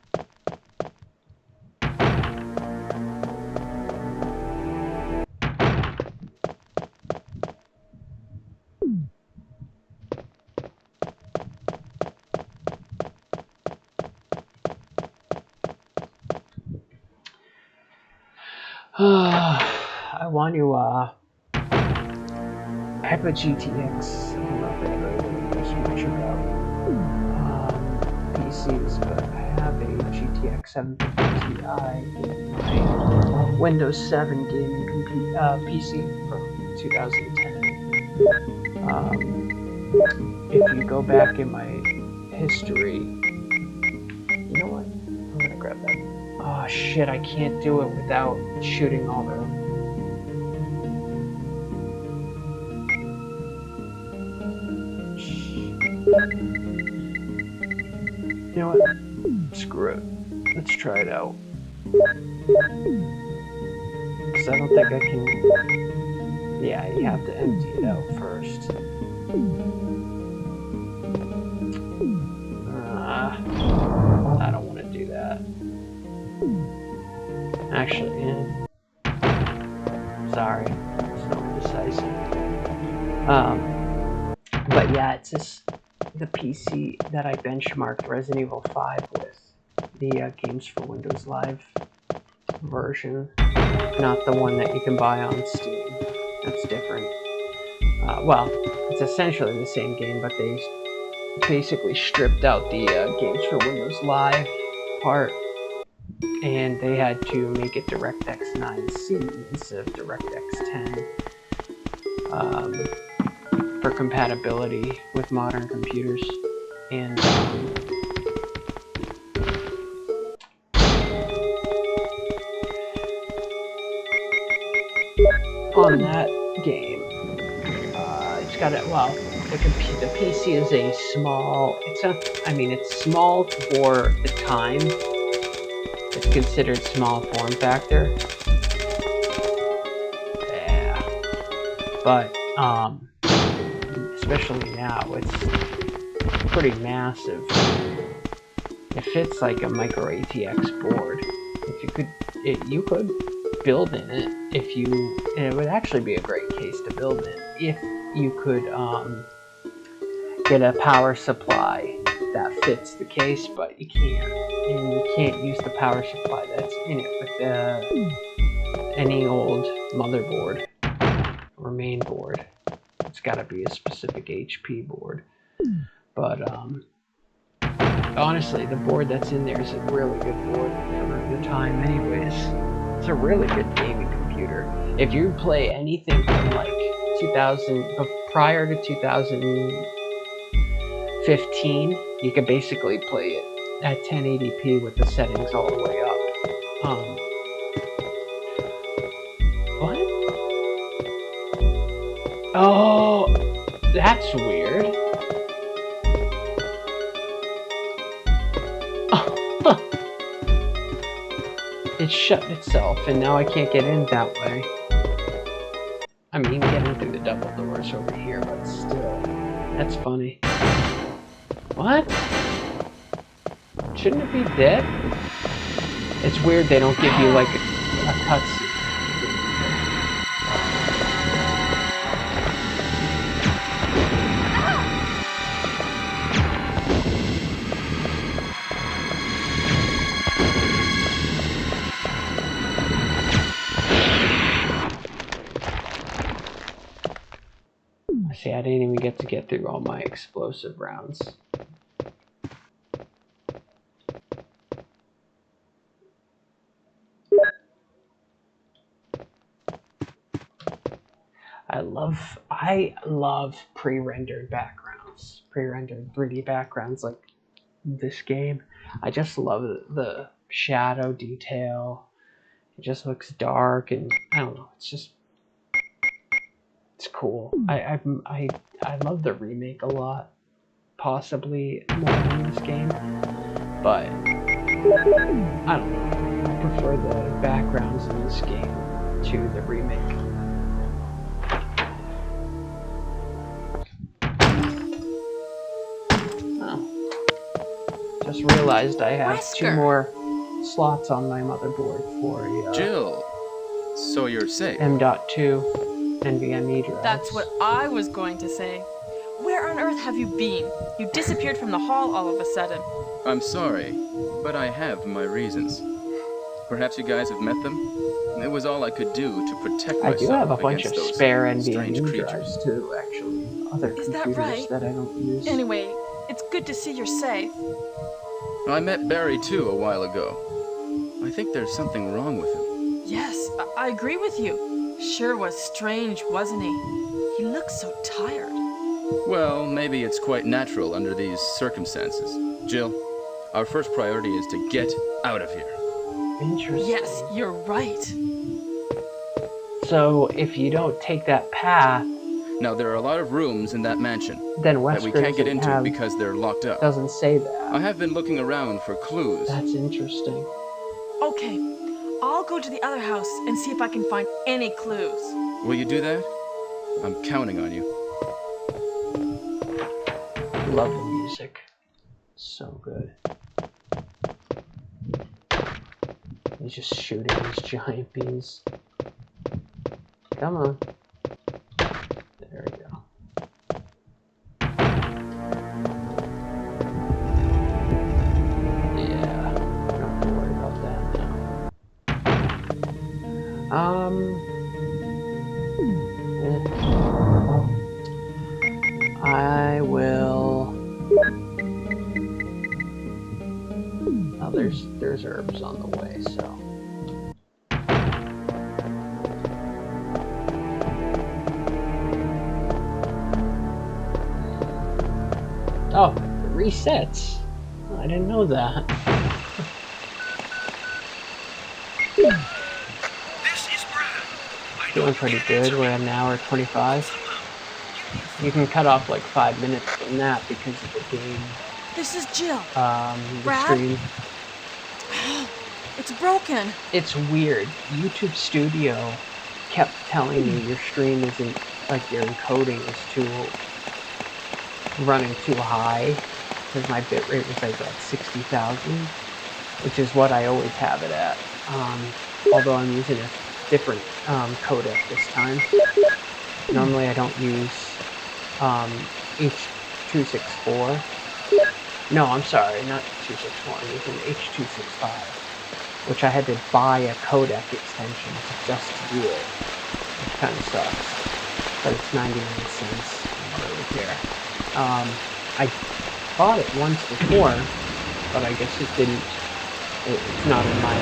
I want to, I have a GTX. I don't know if anybody knows much about PCs, but I have a GTX 750 Ti in my Windows 7 gaming PC from 2010. If you go back in my history, you know what? I'm gonna grab that. Oh shit, I can't do it without shooting all the... You know what? Screw it. Let's try it out. Because I don't think I can... Yeah, you have to empty it out first. I don't want to do that. Actually, yeah. Sorry, it's not decisive. But yeah, it's just the PC that I benchmarked Resident Evil 5 with. The Games for Windows Live version, not the one that you can buy on Steam. That's different. Well, it's essentially the same game, but they basically stripped out the Games for Windows Live part, and they had to make it DirectX 9C instead of DirectX 10 for compatibility with modern computers. And on that game, it's got it. Well, the PC is a small. It's not. I mean, it's small for the time. It's considered small form factor. Yeah, but especially now, it's pretty massive. It fits like a micro ATX board. If you could build in it if you, and it would actually be a great case to build in if you could get a power supply that fits the case, but you can't, and you can't use the power supply that's in it with any old motherboard or main board. It's got to be a specific HP board, but honestly, the board that's in there is a really good board for the time anyways. It's a really good gaming computer. If you play anything from like 2000, prior to 2015, you can basically play it at 1080p with the settings all the way up. What? Oh, that's weird. It shut itself, and now I can't get in that way. I mean, getting through the double doors over here, but still. That's funny. What? Shouldn't it be dead? It's weird they don't give you, like, a cutscene. See, I didn't even get to get through all my explosive rounds. I love pre-rendered backgrounds, pre-rendered 3D backgrounds like this game. I just love the shadow detail. It just looks dark, and I don't know. It's cool. I love the remake a lot, possibly more than this game, but I don't know. I prefer the backgrounds in this game to the remake. Oh, just realized I have Wesker. 2 more slots on my motherboard for a Jill, so you're safe. M.2 NVMe drive. That's what I was going to say. Where on earth have you been? You disappeared from the hall all of a sudden. I'm sorry, but I have my reasons. Perhaps you guys have met them? It was all I could do to protect I myself do have a bunch of against those spare strange NVMe creatures. drives too, actually. Other Is that computers right? that I don't use. Anyway, it's good to see you're safe. I met Barry too a while ago. I think there's something wrong with him. Yes, I agree with you. Sure was strange, wasn't he? He looked so tired. Well, maybe it's quite natural under these circumstances. Jill, our first priority is to get out of here. Interesting. Yes, you're right. So if you don't take that path, Now, there are a lot of rooms in that mansion then that we Wesker can't get into have, because they're locked up. doesn't say that. I have been looking around for clues. That's interesting. Okay, I'll go to the other house and see if I can find any clues. Will you do that? I'm counting on you. Love the music. So good. He's just shooting these giant bees. Come on. There we go. Yeah, don't have to worry about that now. I will. Oh, there's herbs on the way, so. Oh, it resets. I didn't know that. This is Brad. I know Doing you pretty can't good. answer We're me. at an hour 25. You You can cut off like 5 minutes from that because of the game. This is Jill. The Brad? stream. It's broken. It's weird. YouTube Studio kept telling me your stream isn't, like, your encoding is running too high, because my bitrate was like 60,000, which is what I always have it at. Although I'm using a different codec this time. Normally I don't use H.264. No, I'm sorry, not 264. I'm using H.265, which I had to buy a codec extension just to do it, which kind of sucks. But it's 99 cents. I don't really care. I bought it once before, but I guess it didn't. It's not in my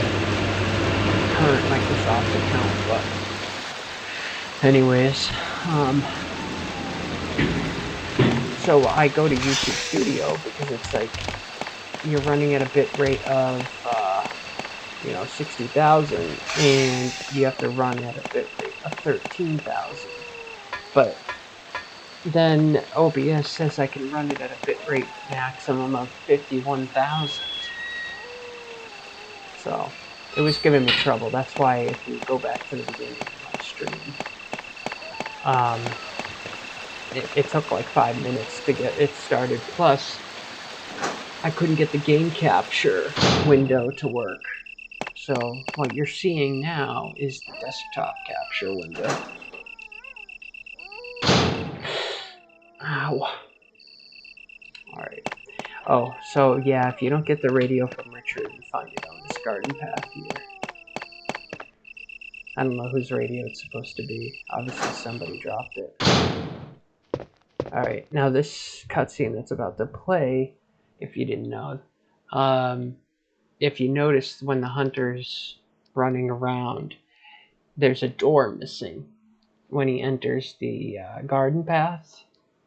current Microsoft account. But anyways, so I go to YouTube Studio because it's like you're running at a bit rate of 60,000, and you have to run at a bit rate of 13,000. But then OBS says I can run it at a bitrate maximum of 51,000. So it was giving me trouble. That's why if you go back to the beginning of my stream, it took like 5 minutes to get it started. Plus, I couldn't get the game capture window to work. So what you're seeing now is the desktop capture window. Ow. Alright. Oh, so yeah, if you don't get the radio from Richard, you find it on this garden path here. I don't know whose radio it's supposed to be. Obviously somebody dropped it. Alright, now this cutscene that's about to play, if you didn't know, if you notice when the hunter's running around, there's a door missing when he enters the garden path.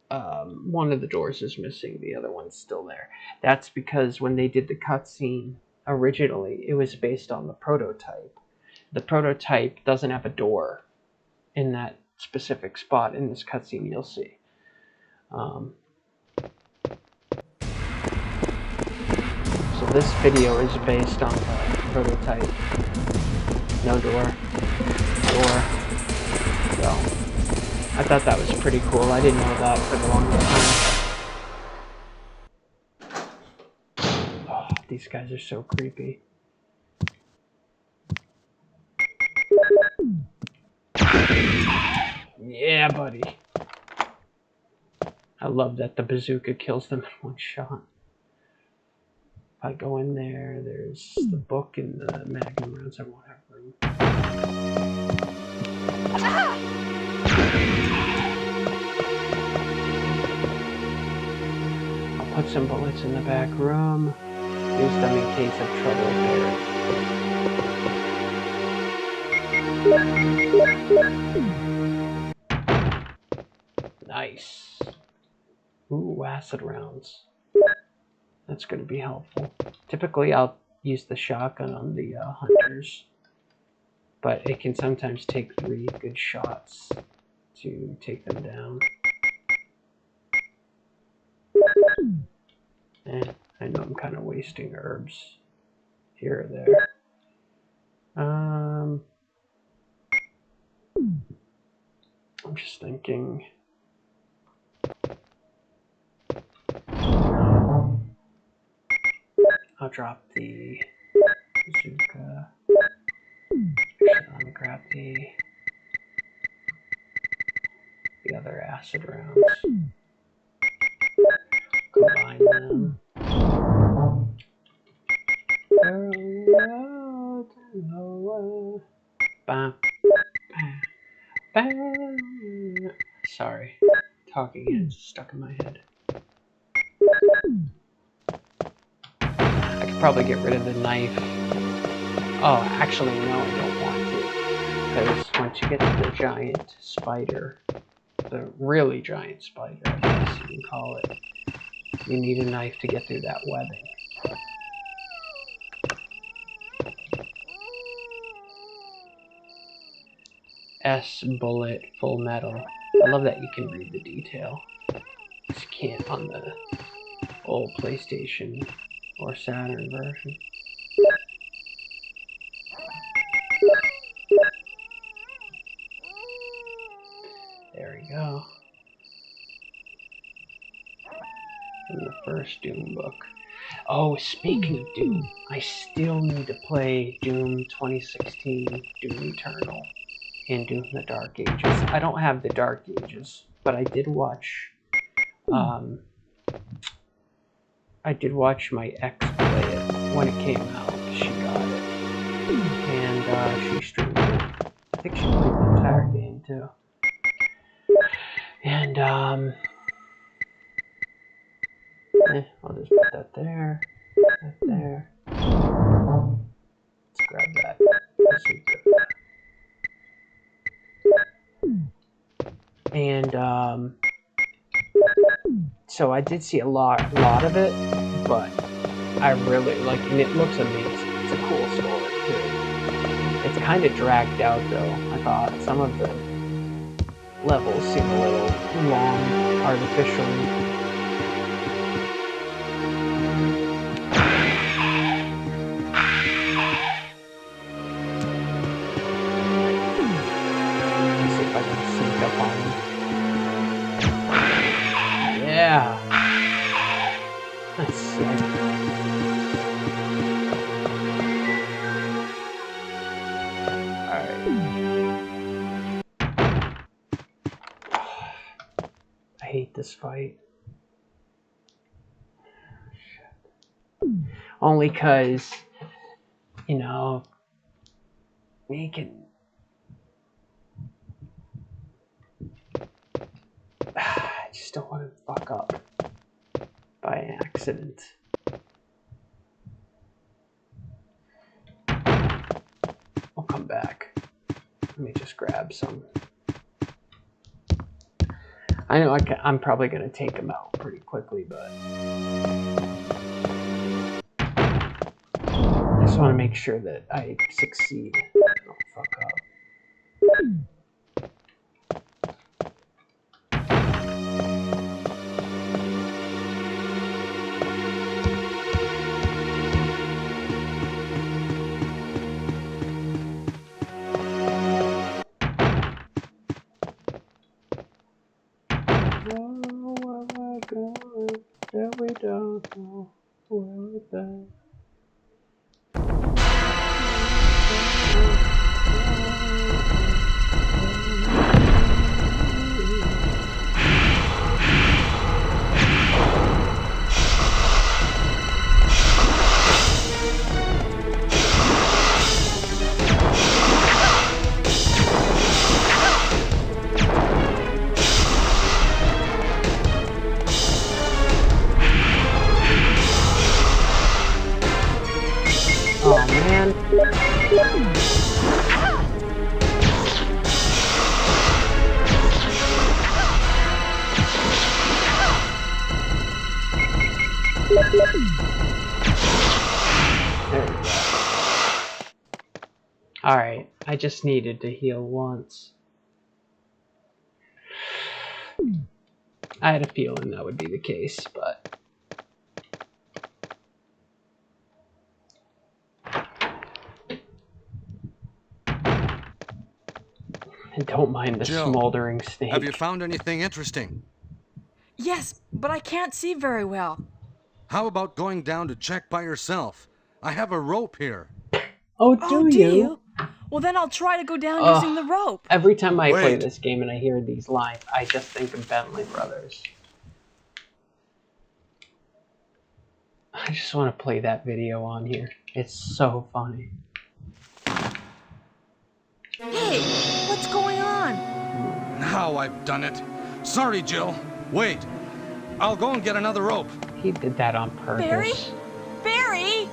One of the doors is missing, the other one's still there. That's because when they did the cutscene originally, it was based on the prototype. The prototype doesn't have a door in that specific spot. In this cutscene, you'll see. So this video is based on the prototype. No door. Door. So I thought that was pretty cool. I didn't know that for the longest time. Oh, these guys are so creepy. Yeah, buddy. I love that the bazooka kills them in one shot. If I go in there, there's the book and the magnum rounds. I won't have room. I'll put some bullets in the back room. Use them in case of trouble there. Nice. Ooh, acid rounds. That's going to be helpful. Typically, I'll use the shotgun on the hunters, but it can sometimes take 3 good shots to take them down. I know I'm kind of wasting herbs here or there. I'm just thinking. I'll drop the bazooka. Let me grab the other acid rounds. Combine them. Sorry, talking is stuck in my head. I could probably get rid of the knife. Oh, actually, no, I don't want to. Because once you get to the giant spider, the really giant spider, I guess you can call it, you need a knife to get through that webbing. S bullet full metal. I love that you can read the detail. Just can't on the old PlayStation or Saturn version. There we go. From the first Doom book. Oh, speaking of Doom, I still need to play Doom 2016, Doom Eternal, and Doom the Dark Ages. I don't have the Dark Ages, but I did watch my ex play it when it came out. She got it, and she streamed it. I think she played the entire game too. And I'll just put that there, that there. Let's grab that. And so I did see a lot of it, but I really like, and it looks amazing. It's a cool story too. It's kind of dragged out though. I thought some of the levels seem a little long, artificially. Let's see if I can sneak up on him. Yeah. That's sick. Alright. I hate this fight. Shit. Only because, you know, we can... I just don't want to fuck up by accident. I'll come back. Let me just grab some. I know I'm probably going to take him out pretty quickly, but I just want to make sure that I succeed. Don't fuck up. We don't know where we're going. Oh man. There we go. Alright, I just needed to heal once. I had a feeling that would be the case, but... And don't mind the Jill, smoldering snake. Have you found anything interesting? Yes, but I can't see very well. How about going down to check by yourself? I have a rope here. Oh, do you? Well, then I'll try to go down using the rope. Every time I play Wait. this game and I hear these lines, I just think of Bentley Brothers. I just want to play that video on here. It's so funny. Hey, what's going on? Now I've done it. Sorry, Jill. Wait. I'll go and get another rope. He did that on purpose. Barry? Barry!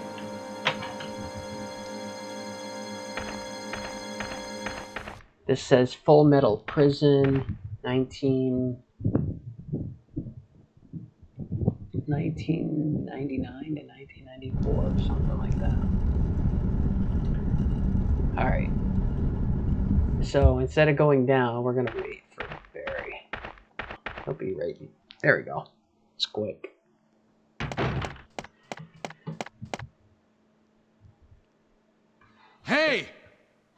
This says Full Metal Prison, 1999 to 1994, or something like that. Alright. So instead of going down, we're going to wait for Barry. He'll be right. There we go. It's quick. Hey!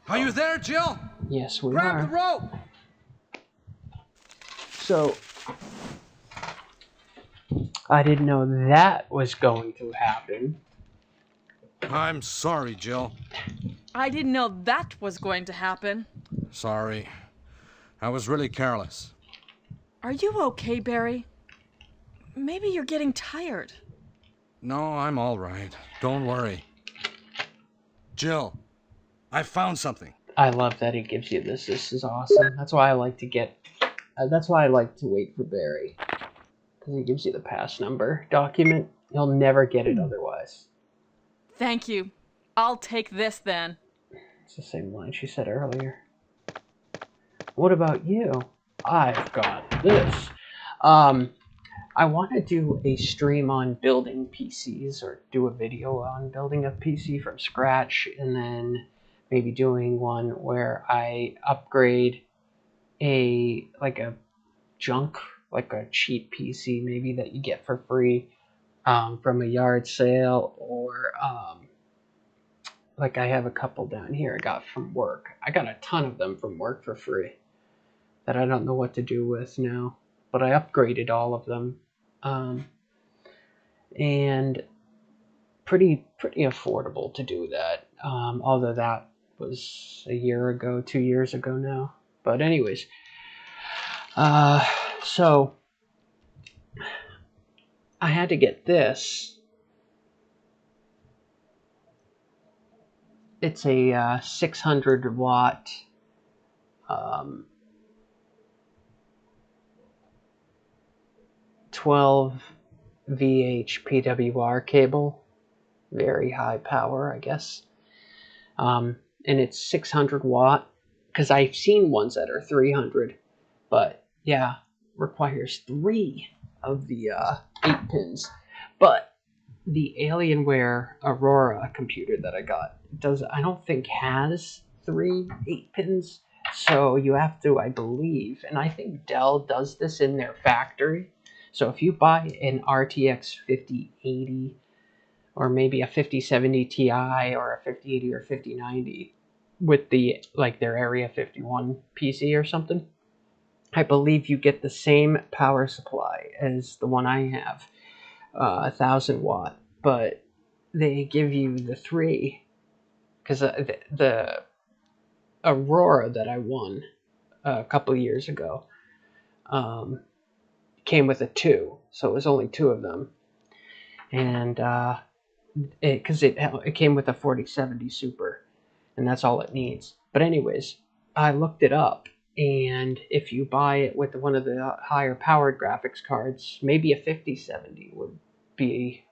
Are you there, Jill? Yes, we Grab are. the rope! So, I didn't know that was going to happen. I'm sorry, Jill. I didn't know that was going to happen. Sorry. I was really careless. Are you okay, Barry? Maybe you're getting tired. No, I'm all right. Don't worry. Jill, I found something. I love that he gives you this. This is awesome. That's why I like to get. That's why I like to wait for Barry, because he gives you the pass number document. You'll never get it otherwise. Thank you. I'll take this then. It's the same line she said earlier. What about you? I've got this. I want to do a stream on building PCs, or do a video on building a PC from scratch, and then maybe doing one where I upgrade a junk, like a cheap PC maybe that you get for free from a yard sale, or like I have a couple down here I got from work. I got a ton of them from work for free that I don't know what to do with now, but I upgraded all of them, and pretty affordable to do that, although that was a year ago, 2 years ago now. But anyways, so I had to get this. It's a 600 watt 12 VH PWR cable, very high power, I guess. And it's 600 watt, because I've seen ones that are 300, but yeah, requires 3 of the 8 pins. But the Alienware Aurora computer that I got I don't think has 3 8 pins, so you have to, I believe, and I think Dell does this in their factory. So if you buy an RTX 5080, or maybe a 5070 Ti, or a 5080 or 5090 with the their Area 51 PC or something, I believe you get the same power supply as the one I have, 1000 watt, but they give you the 3, because the Aurora that I won a couple years ago came with a 2, so it was only 2 of them, and because it came with a 4070 Super, and that's all it needs. But anyways, I looked it up, and if you buy it with one of the higher powered graphics cards, maybe a 5070 would be,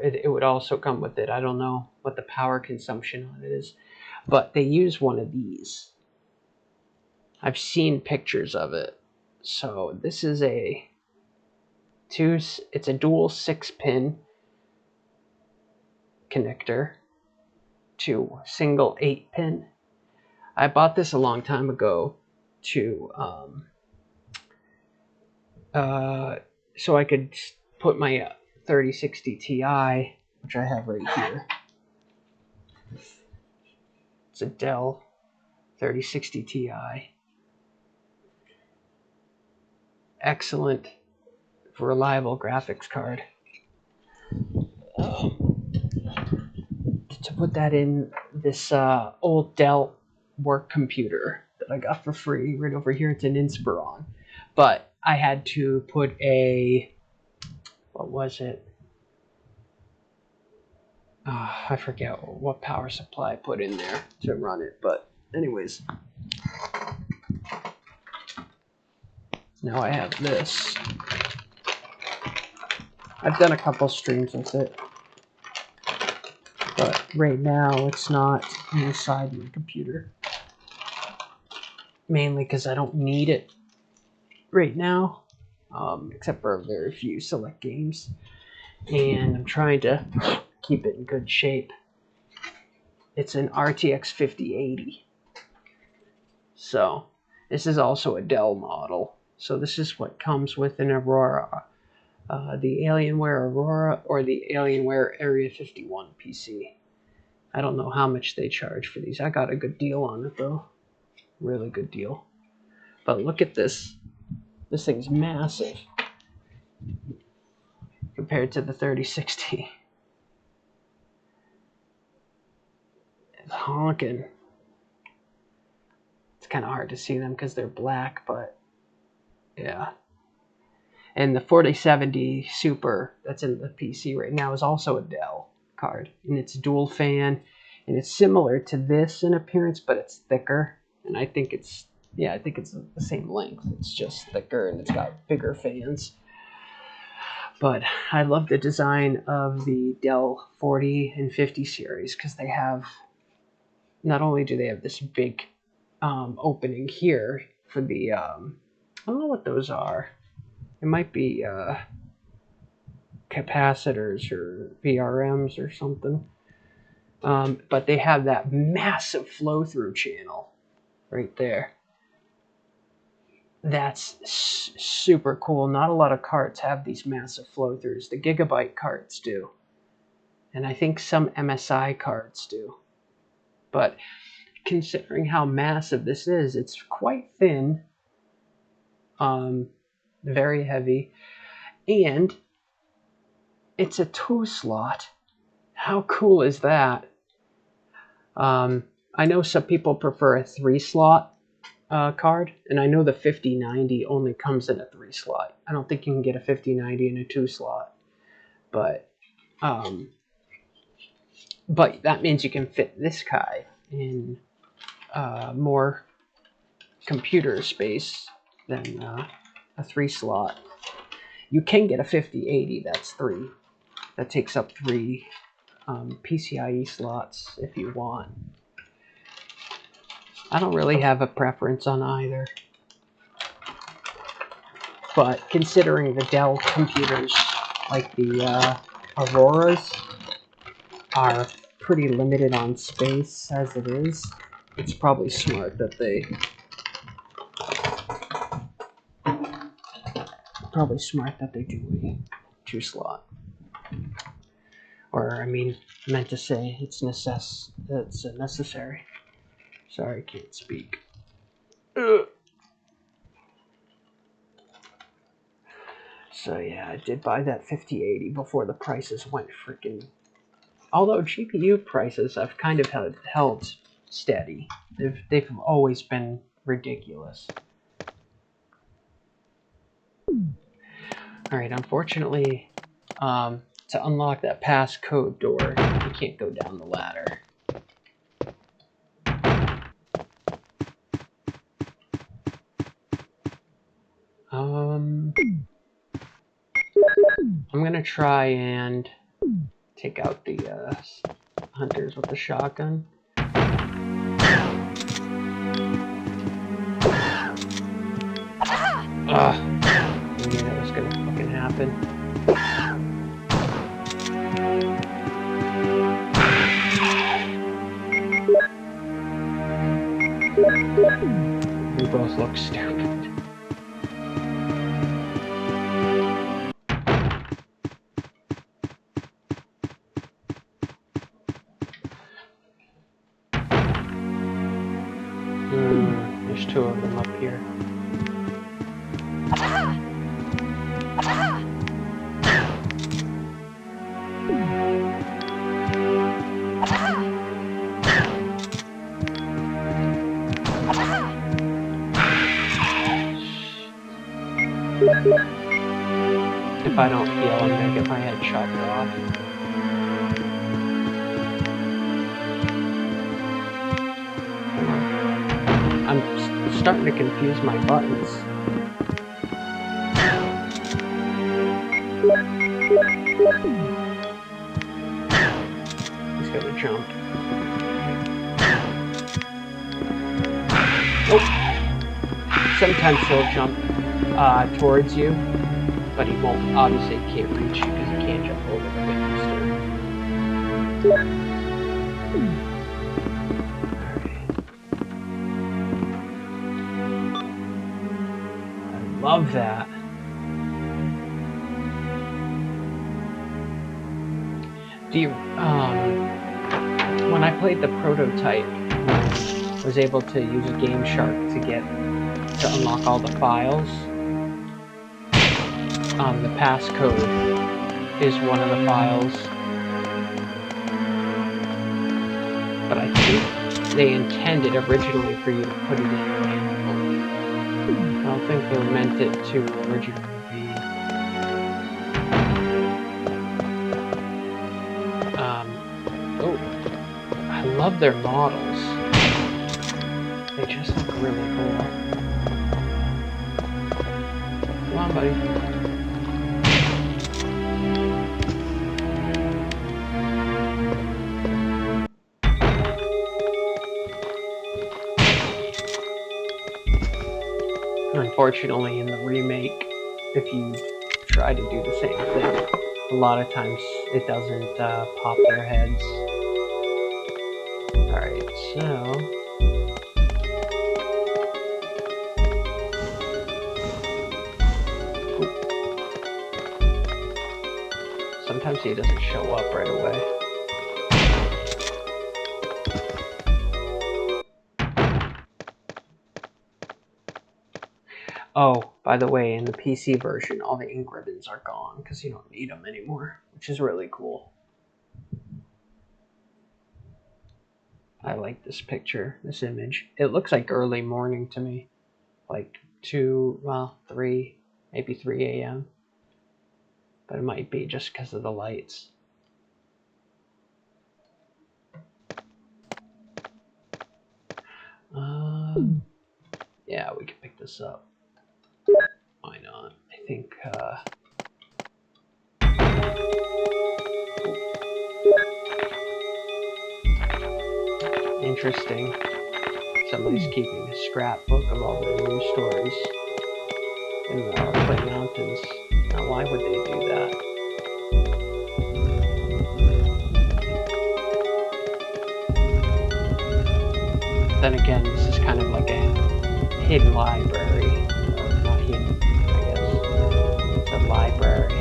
it would also come with it. I don't know what the power consumption on it is, but they use one of these. I've seen pictures of it. So this is it's a dual 6-pin connector to single 8-pin. I bought this a long time ago to so I could put my 3060 Ti, which I have right here. It's a Dell 3060 Ti. Excellent, reliable graphics card. To put that in this old Dell work computer that I got for free right over here. It's an Inspiron, but I had to put what was it? I forget what power supply I put in there to run it, but anyways, now I have this. I've done a couple streams with it, but right now it's not inside my computer, mainly because I don't need it right now, except for a very few select games, and I'm trying to keep it in good shape. It's an RTX 5080, so this is also a Dell model, So this is what comes with an Aurora. The Alienware Aurora or the Alienware Area 51 PC. I don't know how much they charge for these. I got a good deal on it though. Really good deal. But look at this. This thing's massive compared to the 3060. It's honking. It's kind of hard to see them because they're black, but yeah. And the 4070 Super that's in the PC right now is also a Dell card. And it's dual fan. And it's similar to this in appearance, but it's thicker. And I think it's, yeah, I think it's the same length. It's just thicker and it's got bigger fans. But I love the design of the Dell 40 and 50 series because they have, not only do they have this big opening here for the, I don't know what those are. It might be capacitors or VRMs or something. But they have that massive flow-through channel right there. That's super cool. Not a lot of cards have these massive flow-throughs. The Gigabyte cards do. And I think some MSI cards do. But considering how massive this is, it's quite thin. Very heavy. And it's a 2-slot. How cool is that? I know some people prefer a 3-slot card, and I know the 5090 only comes in a 3-slot. I don't think you can get a 5090 in a 2-slot, but that means you can fit this guy in more computer space than a 3-slot. You can get a 5080 that's 3. That takes up 3 PCIe slots if you want. I don't really have a preference on either. But considering the Dell computers, like the Auroras, are pretty limited on space as it is, it's probably smart that they do a 2-slot. Or, I mean, meant to say it's necessary. Sorry, I can't speak. Ugh. So yeah, I did buy that 5080 before the prices went freaking... Although GPU prices have kind of held steady. They've always been ridiculous. Alright, unfortunately, to unlock that passcode door, you can't go down the ladder. I'm gonna try and take out the hunters with the shotgun. I knew that was gonna fucking happen. We both look stupid. There's 2 of them up here. If I don't heal, I'm gonna get my head chopped off. I'm starting to confuse my buttons. He's gonna jump. Oh! Sometimes he'll jump towards you, but he won't. Obviously, he can't reach you because he can't jump over the banister. love that. Do you, when I played the prototype, I was able to use Game Shark to unlock all the files. The passcode is one of the files, but I think they intended originally for you to put it in manually. I don't think they meant it to originally be. Oh, I love their models. They just look really cool. Come on, buddy. Unfortunately, in the remake, if you try to do the same thing, a lot of times it doesn't pop their heads. Alright, so... Sometimes he doesn't show up right away. Oh, by the way, in the PC version, all the ink ribbons are gone because you don't need them anymore, which is really cool. I like this picture, this image. It looks like early morning to me. Like 3, maybe 3 a.m. But it might be just because of the lights. Yeah, we can pick this up. Why not? I think, interesting. Somebody's keeping a scrapbook of all the news stories in the Play Mountains. Now, why would they do that? Then again, this is kind of like a hidden library. Or not hidden, I guess. It's a library.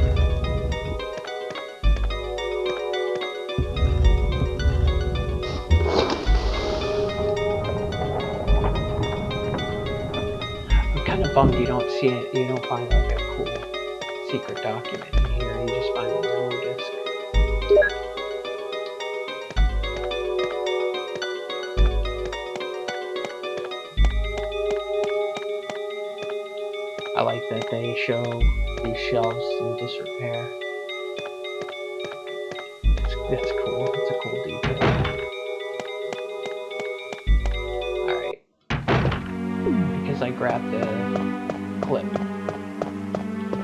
I'm kind of bummed you don't see it, you don't find like a cool secret document in here. You just find the memory disk. I like that they show these shelves in disrepair. It's cool. It's a cool detail. Alright. Because I grabbed the clip,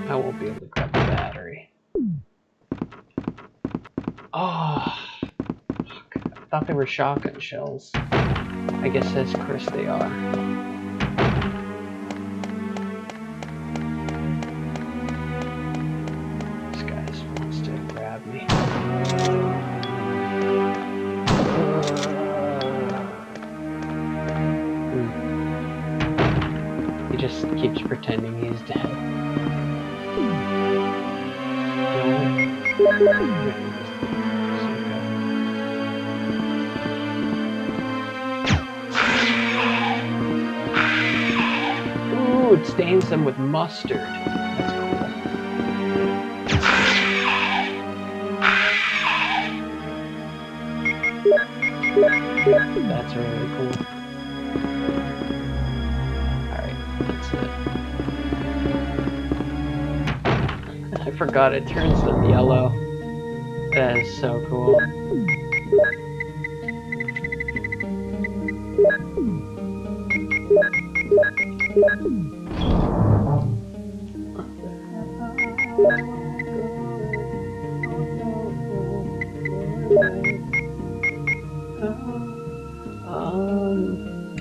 I won't be able to grab the battery. Oh, fuck. I thought they were shotgun shells. I guess as Chris they are. Just keeps pretending he's dead. Ooh, it stains them with mustard. That's cool. That's really cool. I forgot it turns them yellow. That is so cool.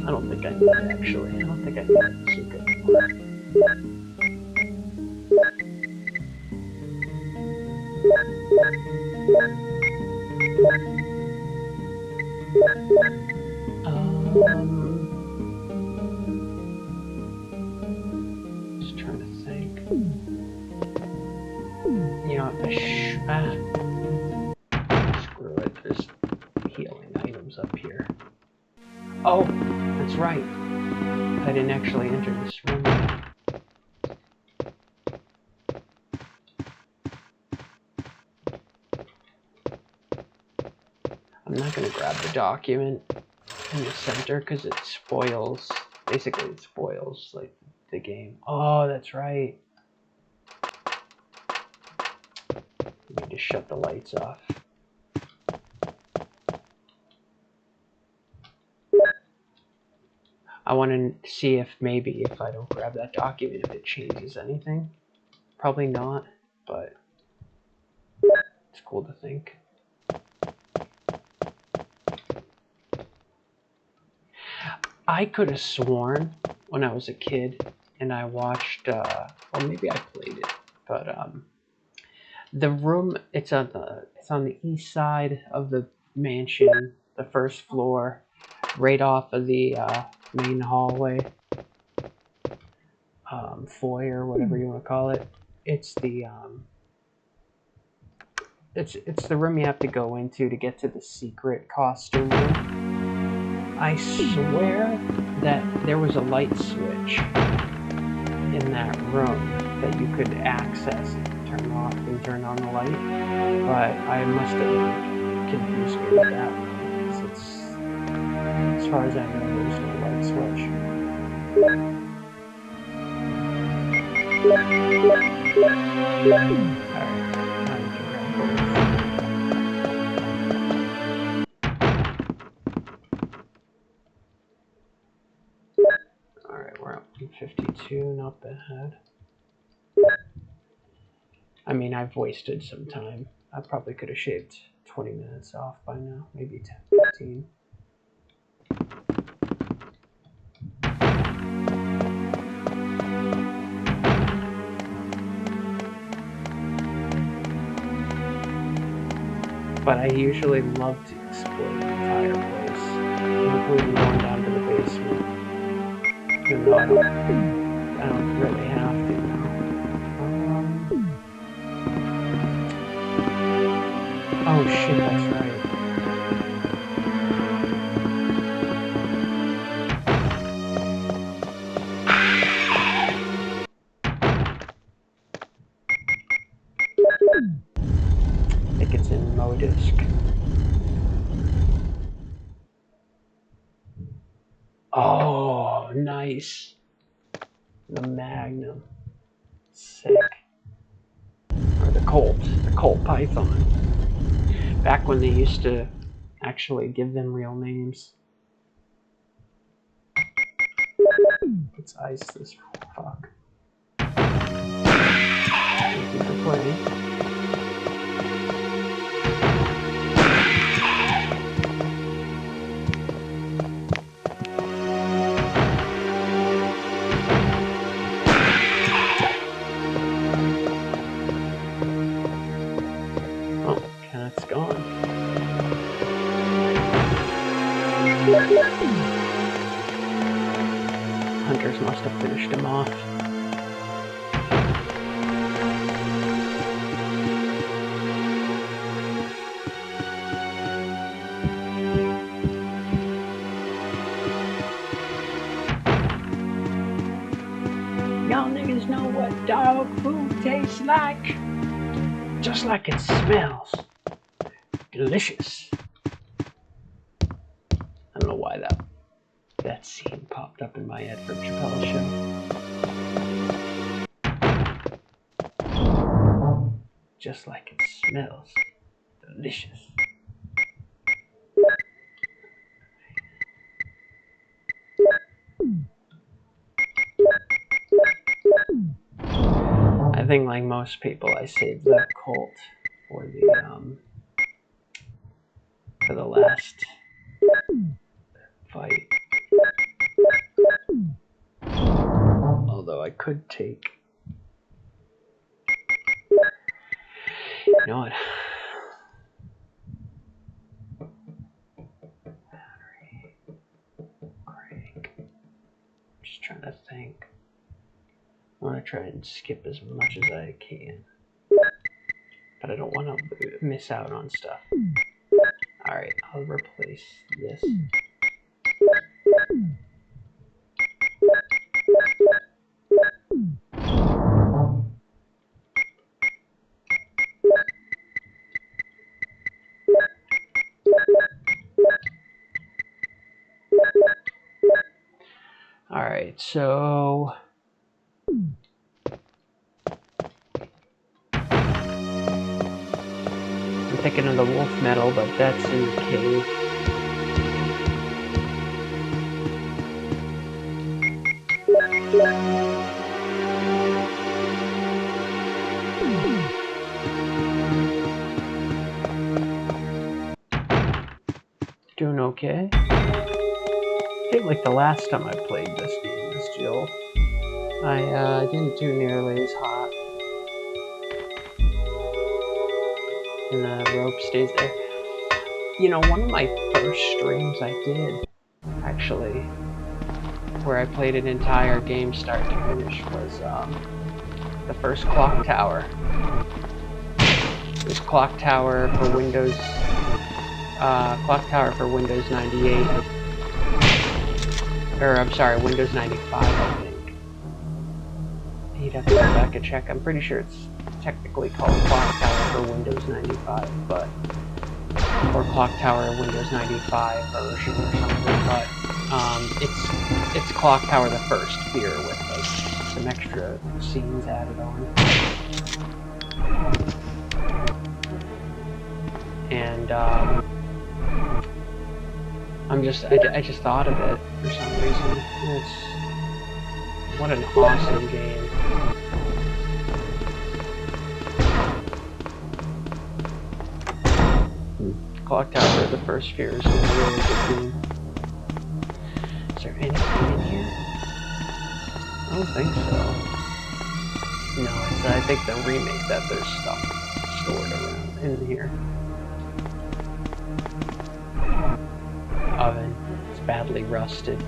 I don't think I need it actually. I don't think I need it secret anymore. Just trying to Screw it. There's healing items up here. Oh, that's right. I didn't actually enter this room yet. I'm not going to grab the document in the center because it spoils, basically it spoils like the game. Oh, that's right. I need to shut the lights off. I want to see if maybe if I don't grab that document, if it changes anything. Probably not, but it's cool to think. I could have sworn when I was a kid and I watched, well, maybe I played it, but the room, it's on the east side of the mansion, the first floor, right off of the main hallway, foyer, whatever you want to call it. It's the it's the room you have to go into to get to the secret costume room. I swear that there was a light switch in that room that you could access and turn off and turn on the light, but I must have confused me with that one, because it's, as far as I know, there's no light switch. Alright, I need to grab both. Alright, we're up to 52, not bad. I mean, I've wasted some time. I probably could have shaved 20 minutes off by now, maybe 10, 15. But I usually love to explore the entire place, including going down to the basement. Even though I don't really have to now. Oh shit, that's right. I think it's in Modisk. Oh, nice. The Magnum. Sick. Or the Colt Python. Back when they used to actually give them real names. Let's ice this fuck. Thank you for playing. Oh, cat's gone. Hunters must have finished him off. Y'all niggas know what dog food tastes like? Just like it smells. Delicious. I don't know why that scene popped up in my head from Chappelle's show. Just like it smells. Delicious. I think, like most people, I saved the Colt for the last fight. Although I could take, you know what? Battery, crank. Just trying to think. I want to try and skip as much as I can. but I don't want to miss out on stuff. Alright, I'll replace this. Alright, so I'm thinking of the wolf metal, but that's in the cave. Doing okay. I think like the last time I played this game as Jill, I didn't do nearly as hot. And the rope stays there. You know, one of my first streams I did, actually, where I played an entire game start to finish was the first Clock Tower. It was Clock Tower for Windows 98. Or, I'm sorry, Windows 95, I think. You'd have to go back and check. I'm pretty sure it's technically called Clock Tower for Windows 95, but... or Clock Tower Windows 95 version or something, but it's Clock Tower the first here with like some extra scenes added on. And I just thought of it for some reason. What an awesome game. Clock Tower, the first sphere, is a really good game. Is there anything in here? I don't think so. No, I think the remake that there's stuff stored around in here. Oven. It's badly rusted.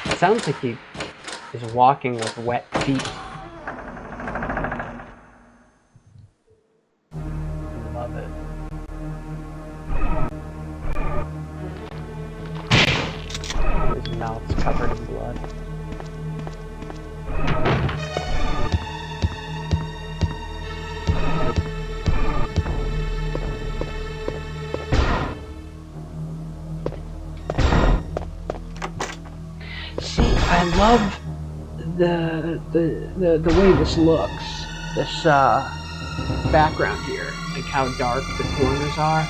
It sounds like he is walking with wet feet. Love it. His mouth's covered in blood. See, I love the way this looks, this background here, like how dark the corners are.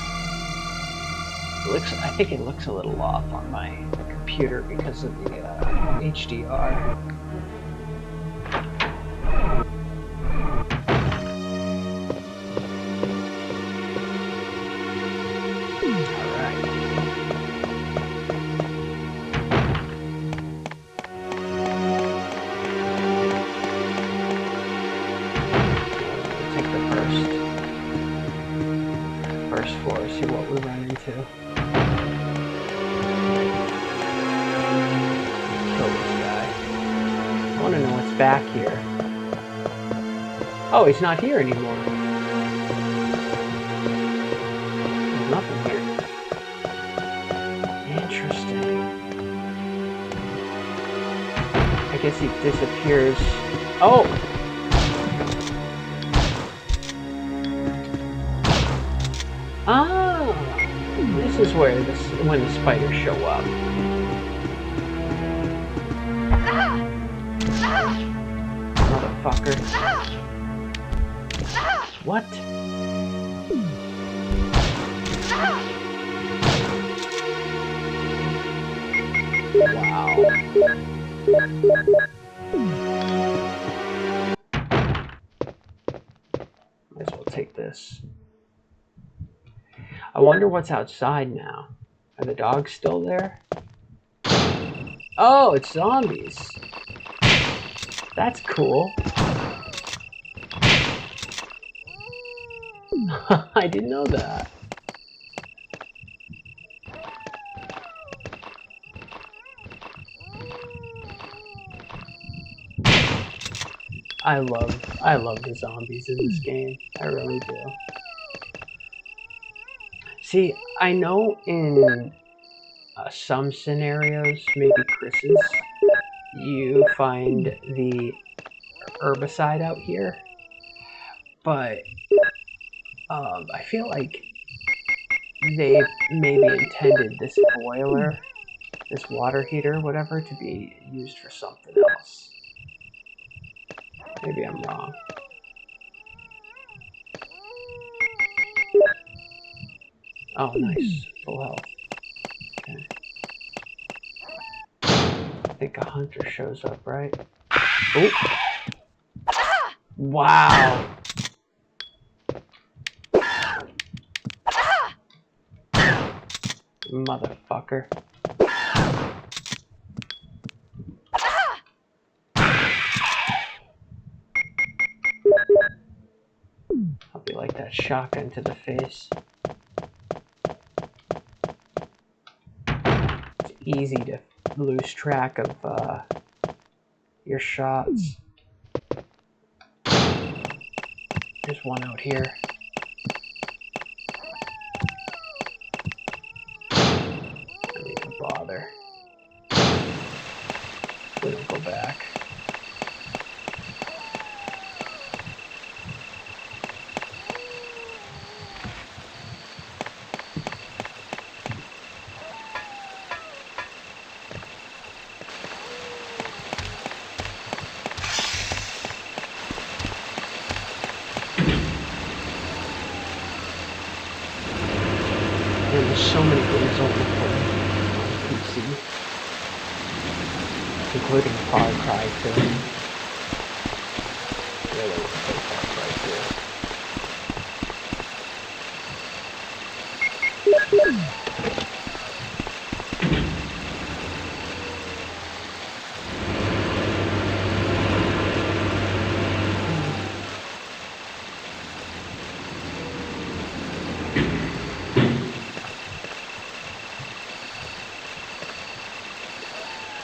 I think it looks a little off on my computer because of the HDR. First floor, see what we run into. Kill this guy. I want to know what's back here. Oh, he's not here anymore. There's nothing here. Interesting. I guess he disappears. Oh! Ah, this is where when the spiders show up. Motherfucker. What? Wow. Might as well take this. I wonder what's outside now. Are the dogs still there? Oh, it's zombies. That's cool. I didn't know that. I love the zombies in this game. I really do. See, I know in some scenarios, maybe Chris's, you find the herbicide out here, but I feel like they maybe intended this boiler, this water heater, whatever, to be used for something else. Maybe I'm wrong. Oh, nice. Full health. Okay. I think a hunter shows up, right? Oh! Wow! Motherfucker. I'll be like that shotgun to the face. It's easy to lose track of your shots. There's one out here. Don't even bother. We don't go back. And there's so many games on the play on PC, including Far Cry 2. Really want to play Far Cry 2.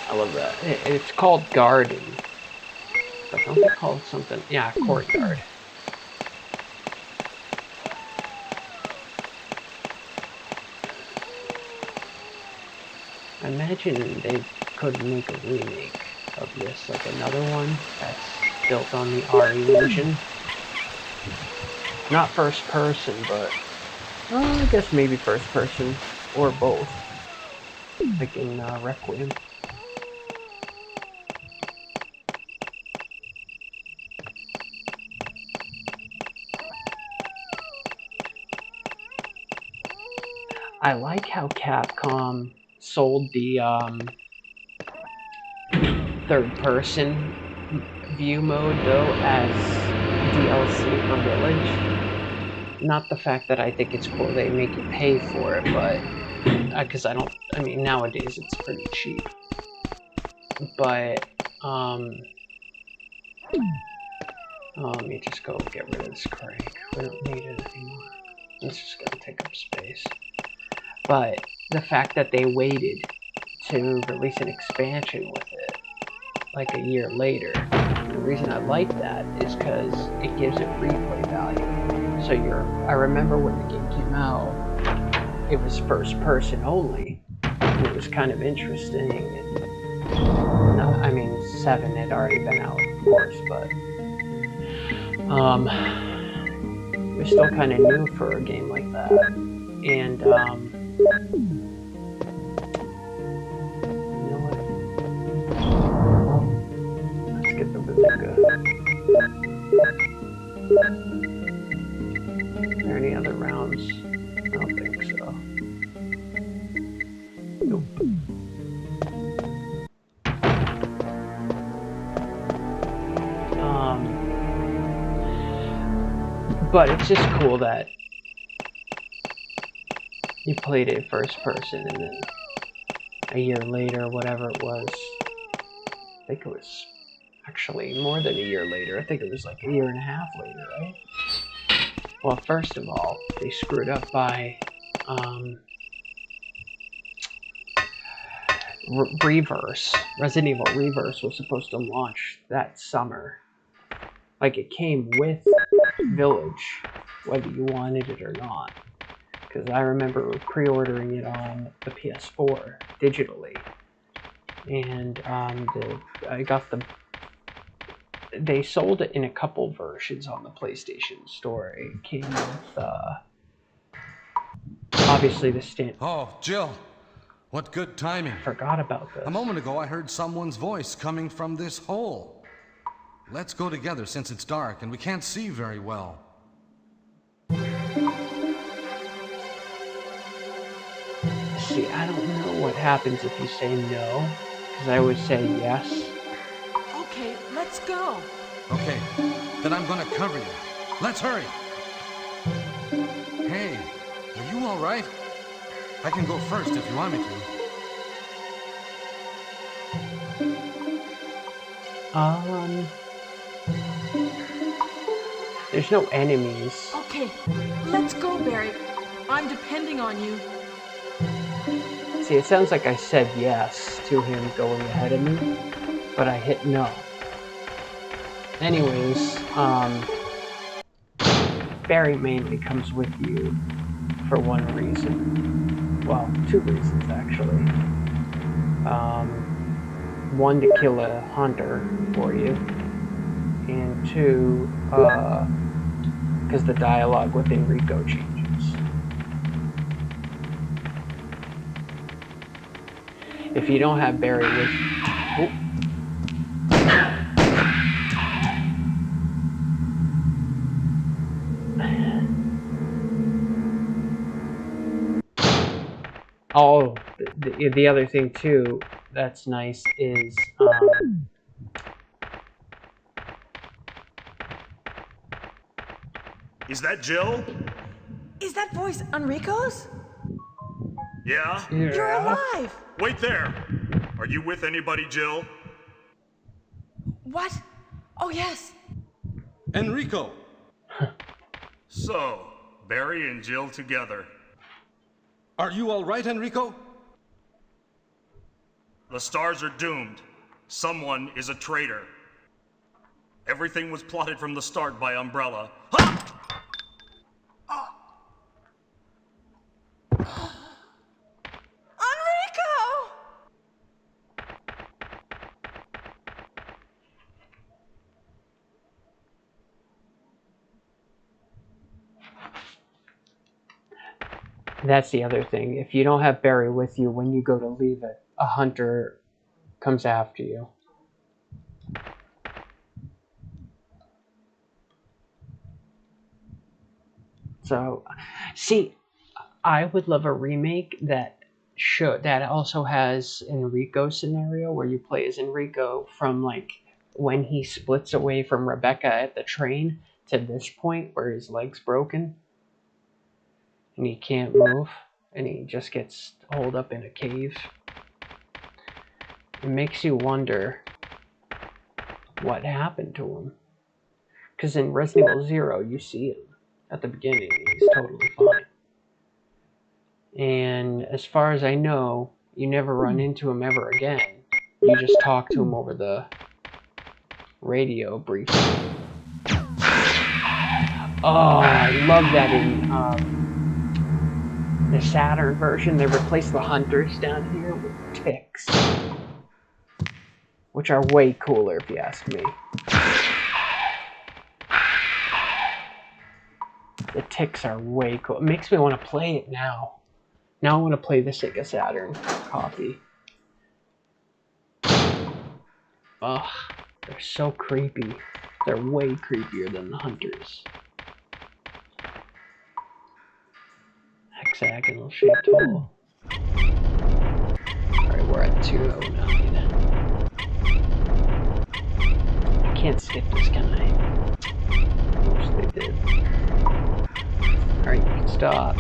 I love that. It's called Garden. But don't they call it something? Yeah, Courtyard. I imagine they could make a remake of this, like another one that's built on the RE engine. Not first person, but I guess maybe first person or both. Like in Requiem. I like how Capcom sold the third-person view mode, though, as DLC for Village. Not the fact that I think it's cool they make you pay for it, but... because I mean, nowadays it's pretty cheap. But, let me just go get rid of this crank. We don't need it anymore. It's just gonna take up space. But the fact that they waited to release an expansion with it, like a year later, the reason I like that is because it gives it replay value. So I remember when the game came out, it was first person only, and it was kind of interesting. And, I mean, 7 had already been out, of course, but it was still kind of new for a game like that. And you know what? Let's get the bazooka. Are there any other rounds? I don't think so. Nope. But it's just cool that you played it first person, and then a year later, whatever it was, I think it was actually more than a year later. I think it was like a year and a half later, right? Well, first of all, they screwed up by Reverse. Resident Evil Reverse was supposed to launch that summer, Like, it came with Village, whether you wanted it or not. Because I remember pre-ordering it on the PS4 digitally, and I got the. They sold it in a couple versions on the PlayStation Store. It came with obviously the stand. Oh, Jill, what good timing. Forgot about this. A moment ago, I heard someone's voice coming from this hole. Let's go together since it's dark and we can't see very well. See, I don't know what happens if you say no, because I always say yes. Okay, let's go. Okay, then I'm gonna cover you. Let's hurry. Hey, are you all right? I can go first if you want me to. There's no enemies. Okay, let's go, Barry. I'm depending on you. See, it sounds like I said yes to him going ahead of me, but I hit no. Anyways, Barry mainly comes with you for one reason. Well, two reasons, actually. One, to kill a hunter for you, and two, because the dialogue with Enrico changes. If you don't have Barry with you... Oh, the other thing too that's nice is Is that Jill? Is that voice Enrico's? Yeah? You're alive! Wait there! Are you with anybody, Jill? What? Oh, yes. Enrico! So, Barry and Jill together. Are you all right, Enrico? The stars are doomed. Someone is a traitor. Everything was plotted from the start by Umbrella. Ha! Enrico! That's the other thing. If you don't have Barry with you, when you go to leave it, a hunter comes after you. So, see, I would love a remake that also has Enrico scenario where you play as Enrico from like when he splits away from Rebecca at the train to this point where his leg's broken and he can't move and he just gets holed up in a cave. It makes you wonder what happened to him. Because in Resident Evil 0 you see him at the beginning and he's totally fine. And as far as I know, you never run into him ever again. You just talk to him over the radio briefly. Oh, I love that in the Saturn version. They replaced the hunters down here with ticks. Which are way cooler if you ask me. The ticks are way cool. It makes me want to play it now. Now I want to play the Sega Saturn copy. Ugh, they're so creepy. They're way creepier than the hunters. Hexagonal shaped hole. Alright, we're at 209. I can't skip this, can I? Mostly did. Alright, you can stop.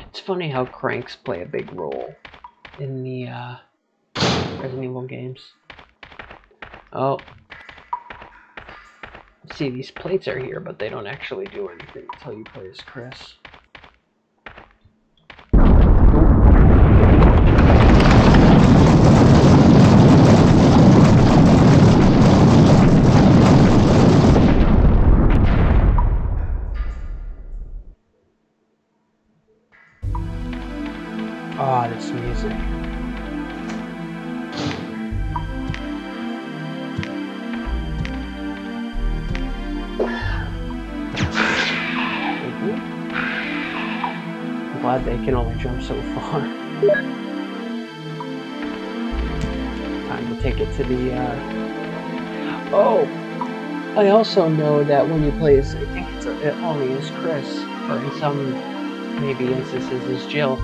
It's funny how cranks play a big role in the Resident Evil games. Oh. See, these plates are here, but they don't actually do anything until you play as Chris. I'm glad they can only jump so far. Time to take it to the, Oh! I also know that when you play as, I think it only is Chris, or in some, maybe instances is Jill,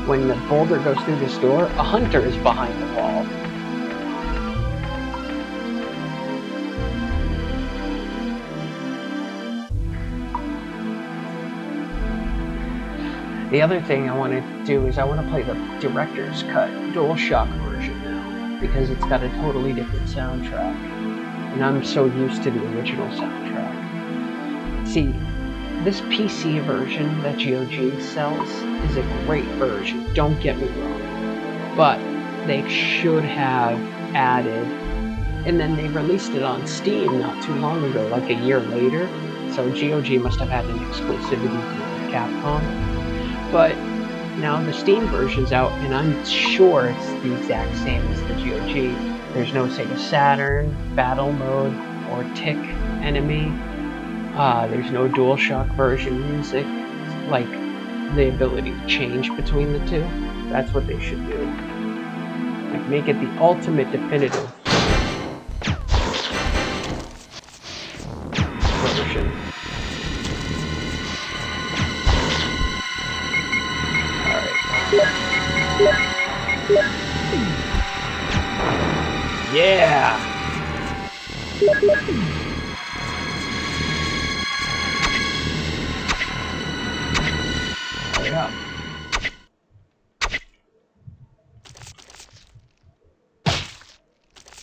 when the boulder goes through this door, a hunter is behind the wall. The other thing I want to do is I want to play the director's cut DualShock version now, because it's got a totally different soundtrack, and I'm so used to the original soundtrack. See, this PC version that GOG sells is a great version, don't get me wrong, but they should have added, and then they released it on Steam not too long ago, like a year later, so GOG must have had an exclusivity deal with Capcom. But now the Steam version's out, and I'm sure it's the exact same as the GOG. There's no Sega Saturn battle mode or tick enemy. There's no DualShock version music, like the ability to change between the two. That's what they should do. Like, make it the ultimate definitive version. Yeah! Hurry up.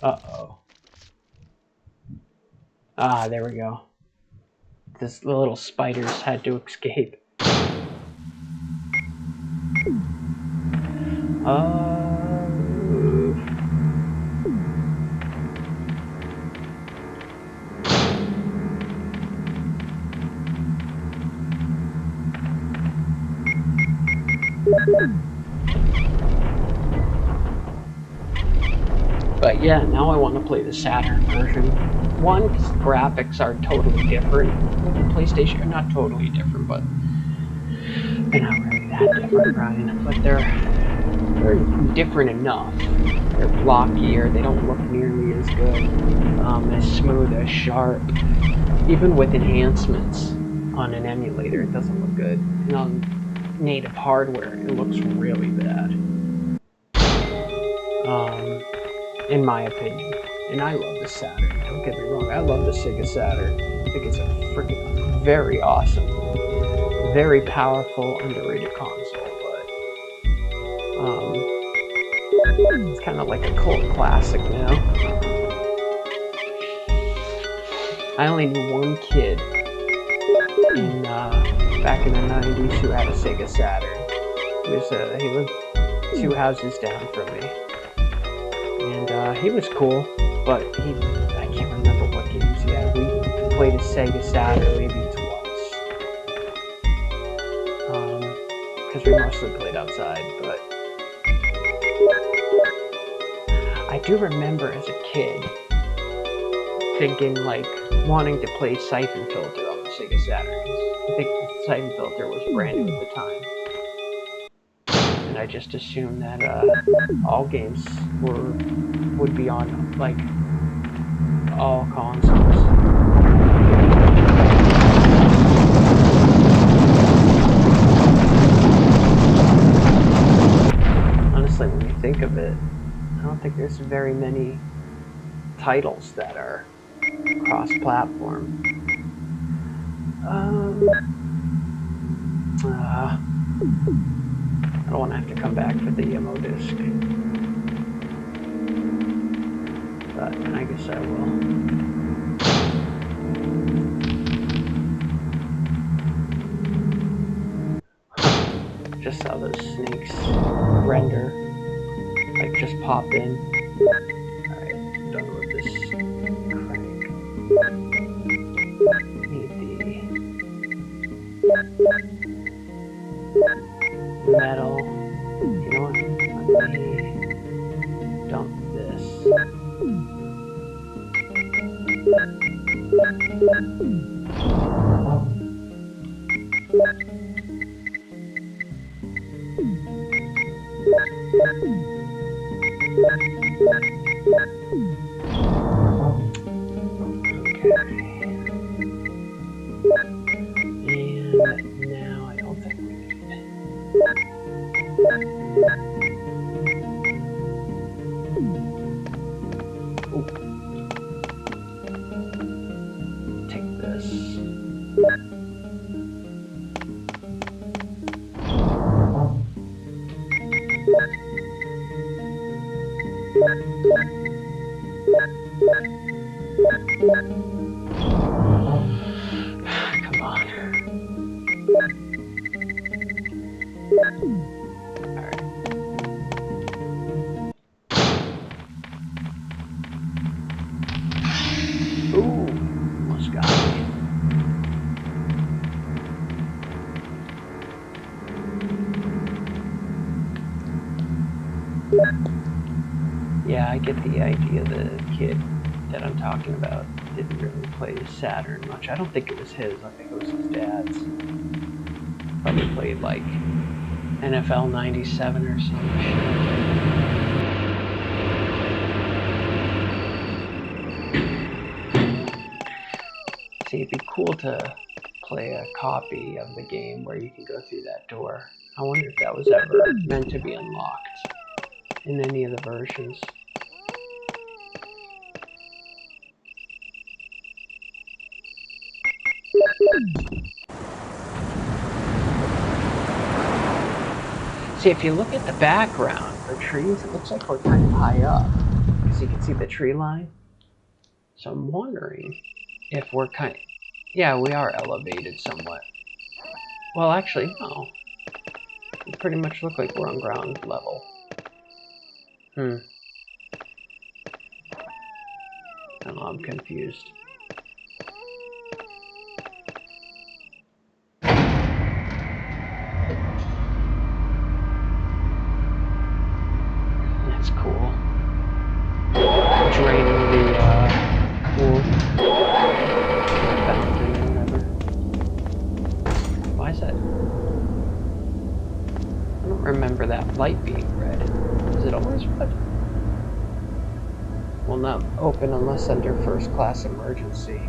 Uh-oh. Ah, there we go. The little spiders had to escape. But yeah, now I want to play the Saturn version. One, because the graphics are totally different with the PlayStation. Not totally different, but they're not really that different, Brian. But they're different enough. They're blockier. They don't look nearly as good, as smooth, as sharp. Even with enhancements on an emulator, it doesn't look good. And on native hardware, it looks really bad. In my opinion. And I love the Saturn, don't get me wrong, I love the Sega Saturn. I think it's a freaking very awesome, very powerful, underrated console, but it's kind of like a cult classic now. I only knew one kid in, back in the 90s who had a Sega Saturn. He lived 2 houses down from me. And he was cool, but I can't remember what games he had. We played a Sega Saturn maybe twice. Because we mostly played outside, but I do remember as a kid thinking, like, wanting to play Siphon Filter on the Sega Saturn. I think the Siphon Filter was brand new at the time. And I just assumed that all games would be on, like, all consoles. Honestly, when you think of it, I don't think there's very many titles that are cross-platform. I don't want to have to come back for the EMO disc. But I guess I will. Just how those snakes render. Like, just pop in. Alright, done with this crank. Need the metal. You know what? Let me dump this. And now I don't think we need it. Ooh. Take this. Come on. Alright. Ooh, almost got me. Yeah, I get the idea. The kid that I'm talking about didn't really play Saturn much. I don't think it was his. I think it was his dad's. Probably played like NFL 97 or some shit. See, it'd be cool to play a copy of the game where you can go through that door. I wonder if that was ever meant to be unlocked in any of the versions. See, if you look at the background, the trees, it looks like we're kind of high up, because you can see the tree line. So I'm wondering if we're kind of, yeah, we are elevated somewhat. Well, actually, no. We pretty much look like we're on ground level. I don't know, I'm confused. That's cool. Draining the pool. Fountain or whatever. Why is that? I don't remember that light being red. Is it always red? Will not open unless under first class emergency.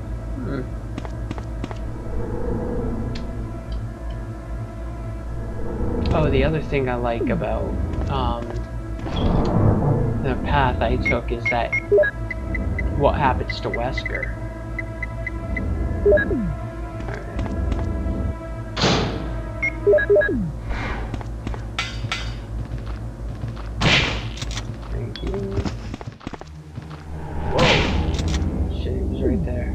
Oh, the other thing I like about the path I took is that what happens to Wesker. Thank you. Whoa! Shit, he was right there.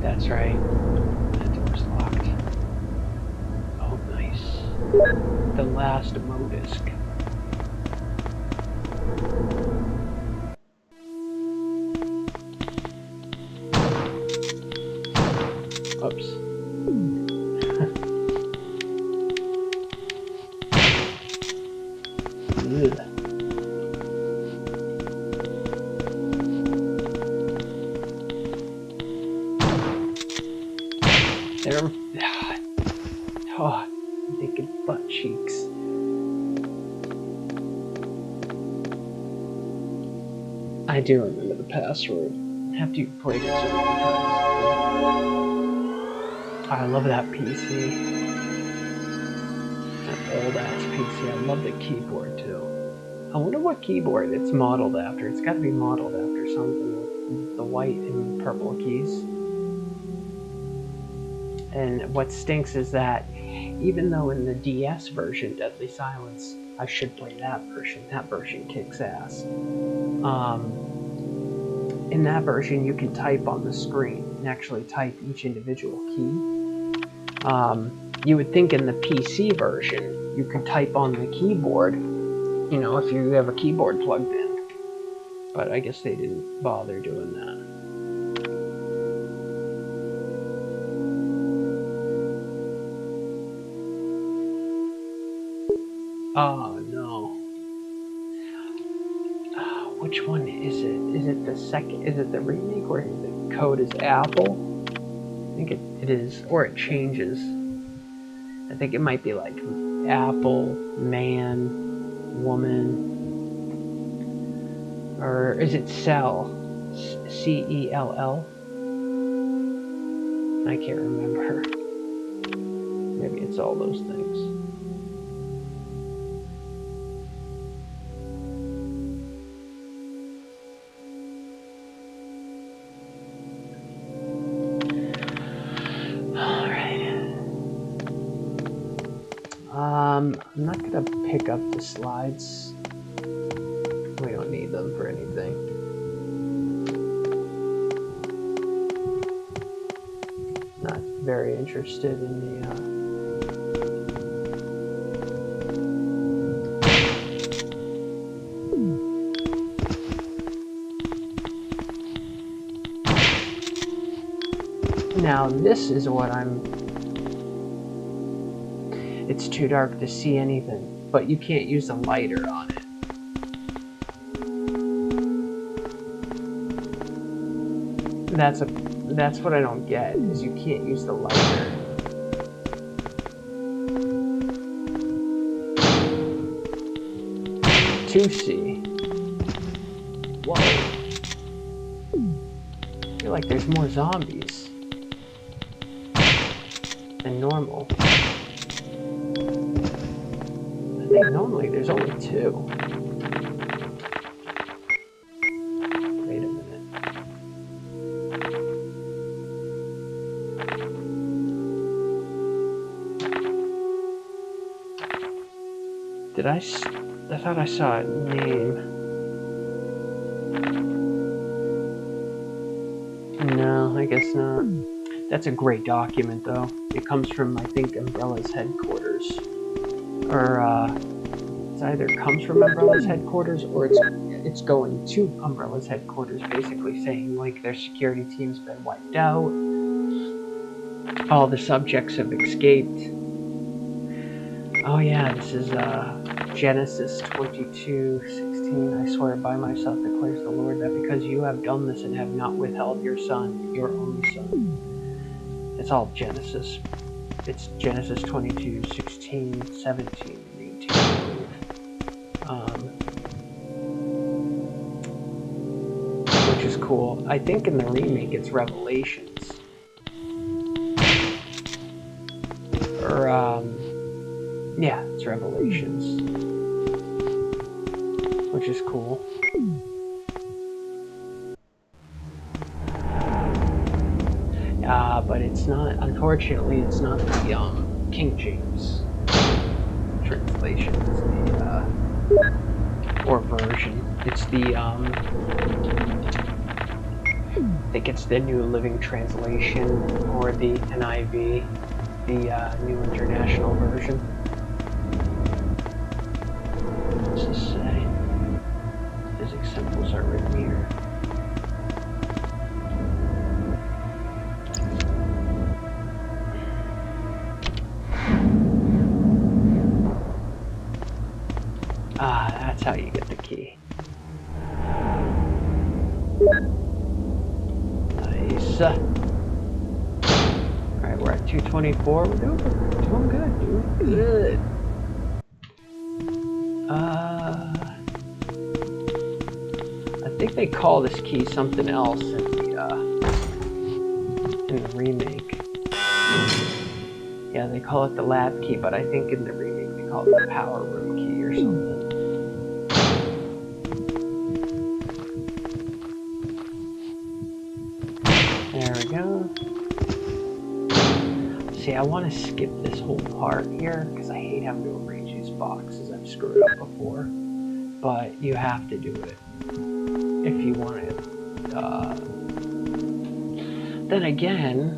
That's right. That door's locked. Oh, nice. The last Modisk. Oops. Ugh. There. Oh, naked butt cheeks. I do remember the password. After you've played it so many times. I love that PC. That old ass PC. I love the keyboard too. I wonder what keyboard it's modeled after. It's got to be modeled after something with the white and purple keys. And what stinks is that even though in the DS version, Deadly Silence, I should play that version. That version kicks ass. In that version, you can type on the screen and actually type each individual key. You would think in the PC version, you could type on the keyboard, you know, if you have a keyboard plugged in. But I guess they didn't bother doing that. Oh no. Which one is it? Is it it the second? Is it the remake where the code is Apple? I think it is, or it changes. I think it might be like Apple, man, woman, or is it Cell? C-E-L-L? I can't remember. Maybe it's all those things. I'm not gonna pick up the slides. We don't need them for anything. Not very interested in the Now this is what it's too dark to see anything, but you can't use a lighter on it. That's what I don't get, is you can't use the lighter. To see. Whoa. I feel like there's more zombies than normal. I think normally there's only 2. Wait a minute. I thought I saw a name. No, I guess not. That's a great document though. It comes from, I think, Umbrella's headquarters. Or it either comes from Umbrella's headquarters or it's going to Umbrella's headquarters, basically saying like their security team's been wiped out, all the subjects have escaped. Oh yeah, this is Genesis 22:16. I swear by myself, declares the Lord, that because you have done this and have not withheld your son, your only son. It's all Genesis. It's Genesis 22:16, 17, 18. Which is cool. I think in the remake it's Revelations. Or, yeah, it's Revelations. Which is cool. But it's not, unfortunately, it's not the King James translation. It's the, or version. It's the, I think it's the New Living Translation, or the NIV, the New International Version. What's this say? Physics symbols are written here. That's how you get the key. Nice. Alright, we're at 224. We're doing good, doing good. I think they call this key something else in the remake. Yeah, they call it the lab key, but I think in the remake they call it the power room key or something. There we go. See, I want to skip this whole part here because I hate having to arrange these boxes. I've screwed up before, but you have to do it if you want it. Then again,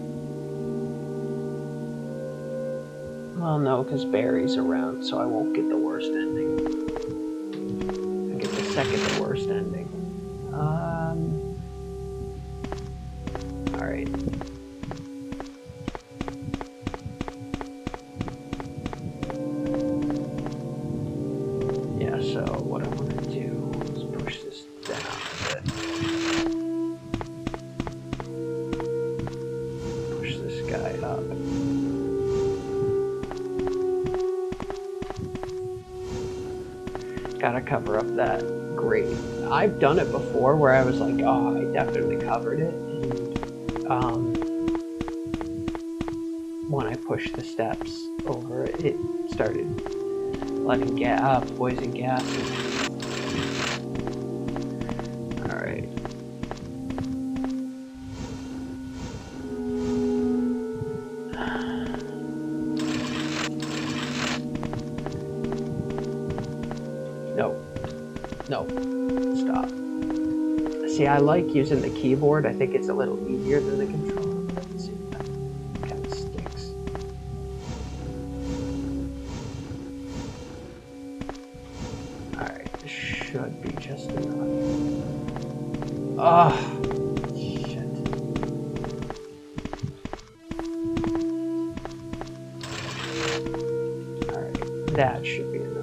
well, no, because Barry's around, so I won't get the worst ending. I get the second to worst ending. Alright. Yeah, so what I want to do is push this down a bit. Gotta cover up that grate. I've done it before where I was like, oh, I definitely covered it. And, when I pushed the steps over it, it started letting poison gas. Alright. No. Stop. See, I like using the keyboard. I think it's a little easier than the controller. But let's see, that kind of sticks. Alright, this should be just enough. Oh, shit. Alright, that should be enough.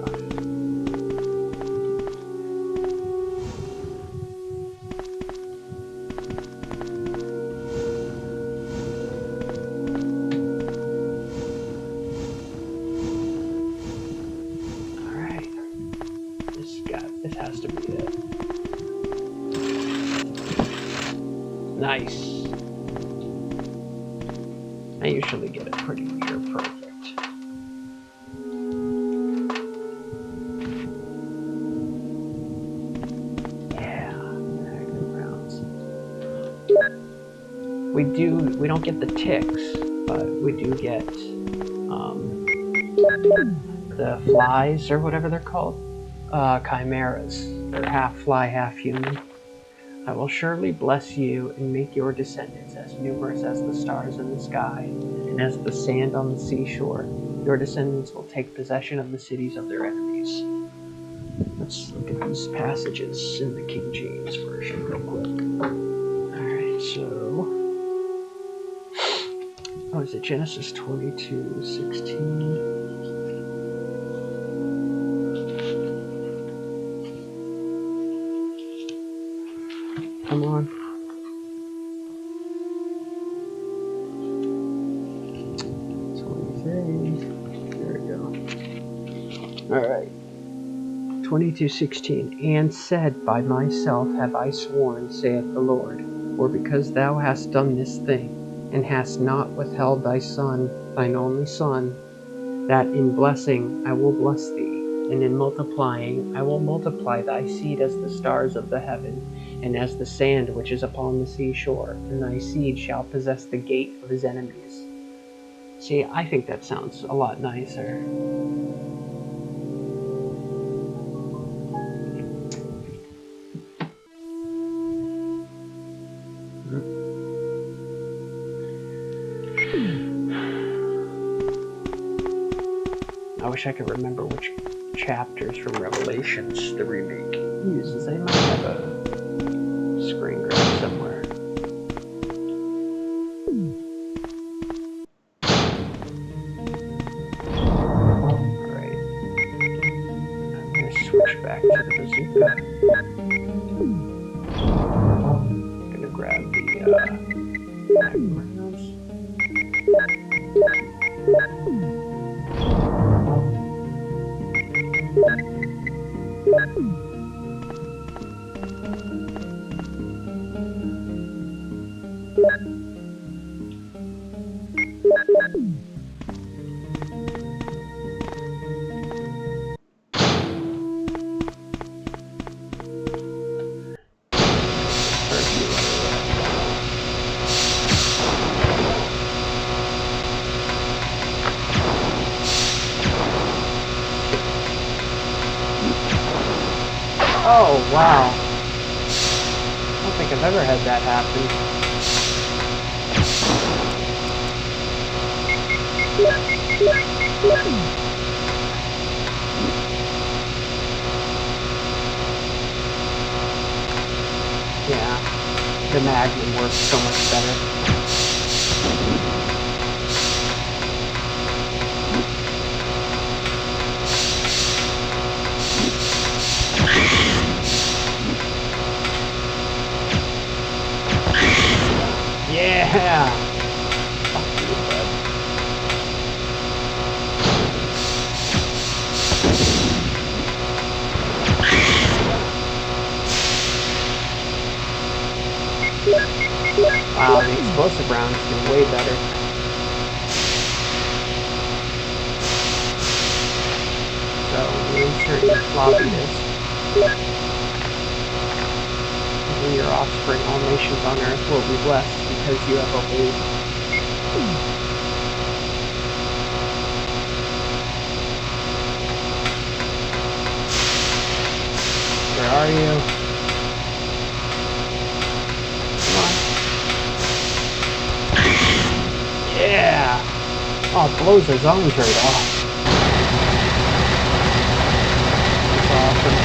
This has to be it. Nice. I usually get it pretty near perfect. Yeah, Magnum rounds. We don't get the ticks, but we do get the flies or whatever they're called. Chimeras. They're half fly, half human. I will surely bless you and make your descendants as numerous as the stars in the sky and as the sand on the seashore. Your descendants will take possession of the cities of their enemies. Let's look at these passages in the King James Version real quick. Alright, so... oh, is it Genesis 22:16? Come on. There we go. Alright. 22:16. And said, by myself have I sworn, saith the Lord, for because thou hast done this thing, and hast not withheld thy son, thine only son, that in blessing I will bless thee, and in multiplying I will multiply thy seed as the stars of the heaven, and as the sand which is upon the seashore, and thy seed shall possess the gate of his enemies. See, I think that sounds a lot nicer. I wish I could remember which chapters from Revelations the remake uses. They might have a screen grab somewhere. Alright. I'm going to switch back to the bazooka. I'm going to grab the magnum rounds. Oh, wow. I don't think I've ever had that happen. Yeah, the Magnum works so much better. Yeah! Fuck you, bud. Wow, the explosive rounds do way better. So you insert your floppy disk. And your offspring, all nations on Earth will be blessed because you have obeyed. Where are you? Come on. Yeah! Oh, it blows his arms right off. That's awesome.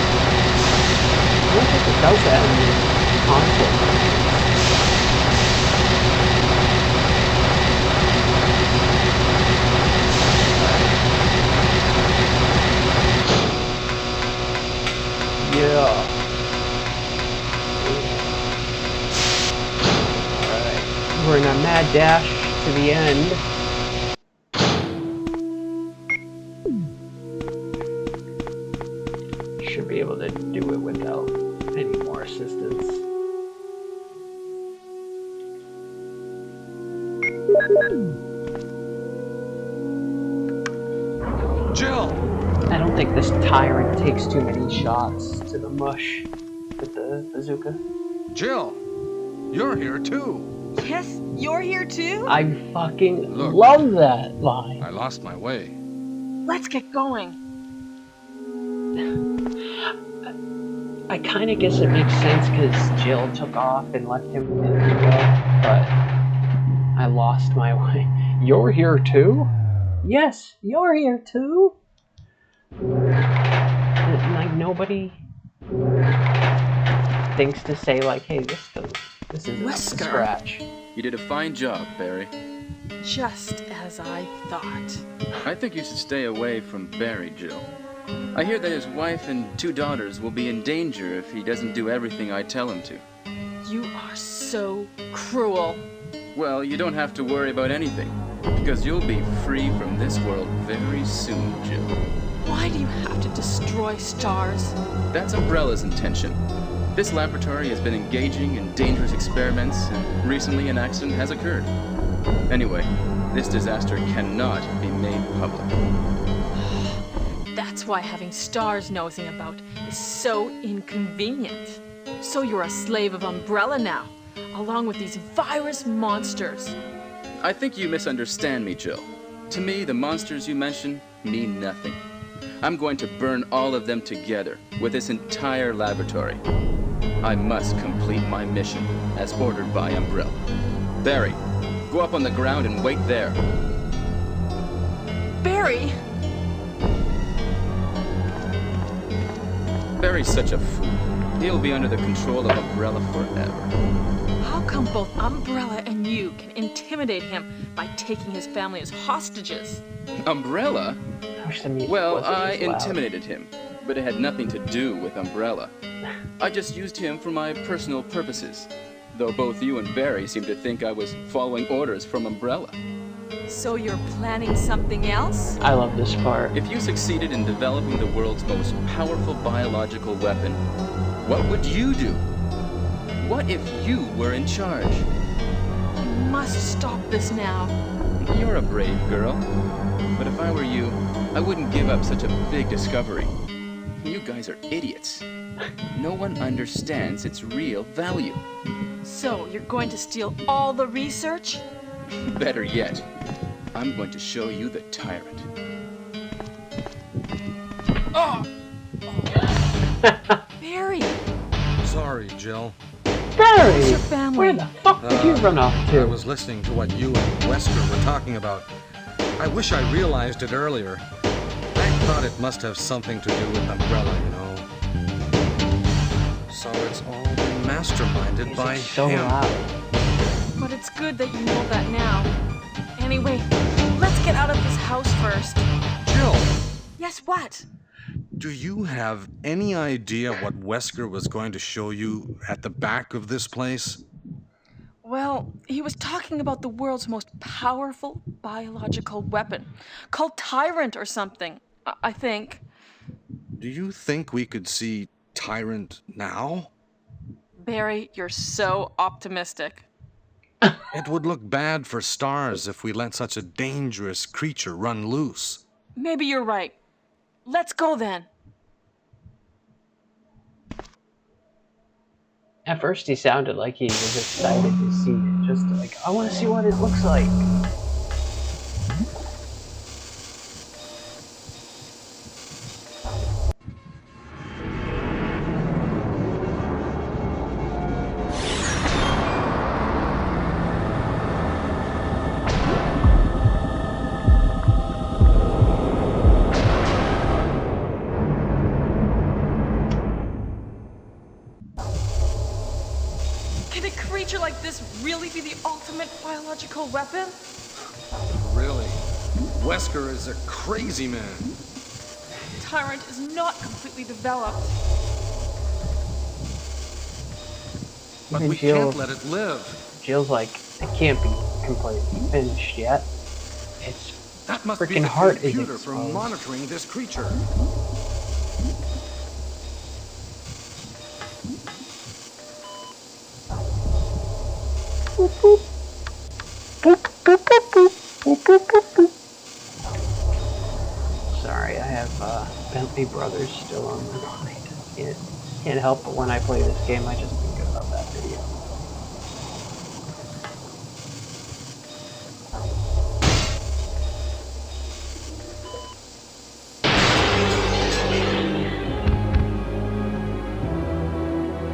I don't think it does that in the console. Yeah. Alright. We're in a mad dash to the end. Should be able to do it without any more assistance. Jill! I don't think this tyrant takes too many shots to the mush with the bazooka. Jill! You're here too! Yes, you're here too? I fucking Look. love that line. I lost my way. Let's get going. I kind of guess it makes sense because Jill took off and left him in the but I lost my way. You're here too? Yes, you're here too? Like, nobody thinks to say, like, hey, this isn't up to Wesker. scratch. You did a fine job, Barry. Just as I thought. I think you should stay away from Barry, Jill. I hear that his wife and 2 daughters will be in danger if he doesn't do everything I tell him to. You are so cruel. Well, you don't have to worry about anything, because you'll be free from this world very soon, Jill. Why do you have to destroy stars? That's Umbrella's intention. This laboratory has been engaging in dangerous experiments, and recently an accident has occurred. Anyway, this disaster cannot be made public. That's why having stars nosing about is so inconvenient. So you're a slave of Umbrella now, along with these virus monsters. I think you misunderstand me, Jill. To me, the monsters you mention mean nothing. I'm going to burn all of them together with this entire laboratory. I must complete my mission as ordered by Umbrella. Barry, go up on the ground and wait there. Barry! Barry's such a fool. He'll be under the control of Umbrella forever. How come both Umbrella and you can intimidate him by taking his family as hostages? Umbrella? I wish the music Well, wasn't I as loud. intimidated him, but it had nothing to do with Umbrella. I just used him for my personal purposes, though both you and Barry seem to think I was following orders from Umbrella. So you're planning something else? I love this part. If you succeeded in developing the world's most powerful biological weapon, what would you do? What if you were in charge? You must stop this now. You're a brave girl, but if I were you, I wouldn't give up such a big discovery. You guys are idiots. No one understands its real value. So you're going to steal all the research? Better yet, I'm going to show you the tyrant. Barry! Sorry, Jill. Barry! Where's your family? Where the fuck did you run off I to? was listening to what you and Wesker were talking about. I wish I realized it earlier. I thought it must have something to do with Umbrella, you know. So it's all been masterminded by Music's so him. loud. But it's good that you know that now. Anyway, let's get out of this house first. Jill, Yes, what? do you have any idea what Wesker was going to show you at the back of this place? Well, he was talking about the world's most powerful biological weapon, called Tyrant or something, I think. Do you think we could see Tyrant now? Barry, you're so optimistic. It would look bad for Stars if we let such a dangerous creature run loose. Maybe you're right. Let's go then. At first he sounded like he was excited to see it, just like, I want to see what it looks like. Can a creature like this really be the ultimate biological weapon? Really? Wesker is a crazy man. Tyrant is not completely developed. But Even we Jill- can't let it live. Jill's like, it can't be completely finished yet. Its That must be freaking the heart is computer for exposed. monitoring this creature. Sorry, I have Bentley Brothers still on my mind. Can't help but when I play this game, I just think about that video.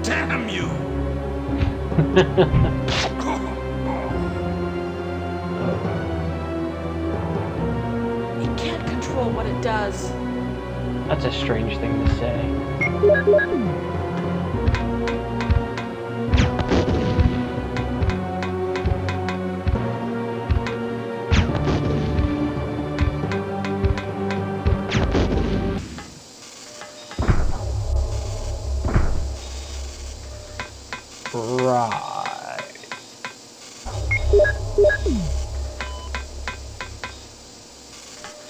Damn you! It can't control what it does. That's a strange thing to say. Right.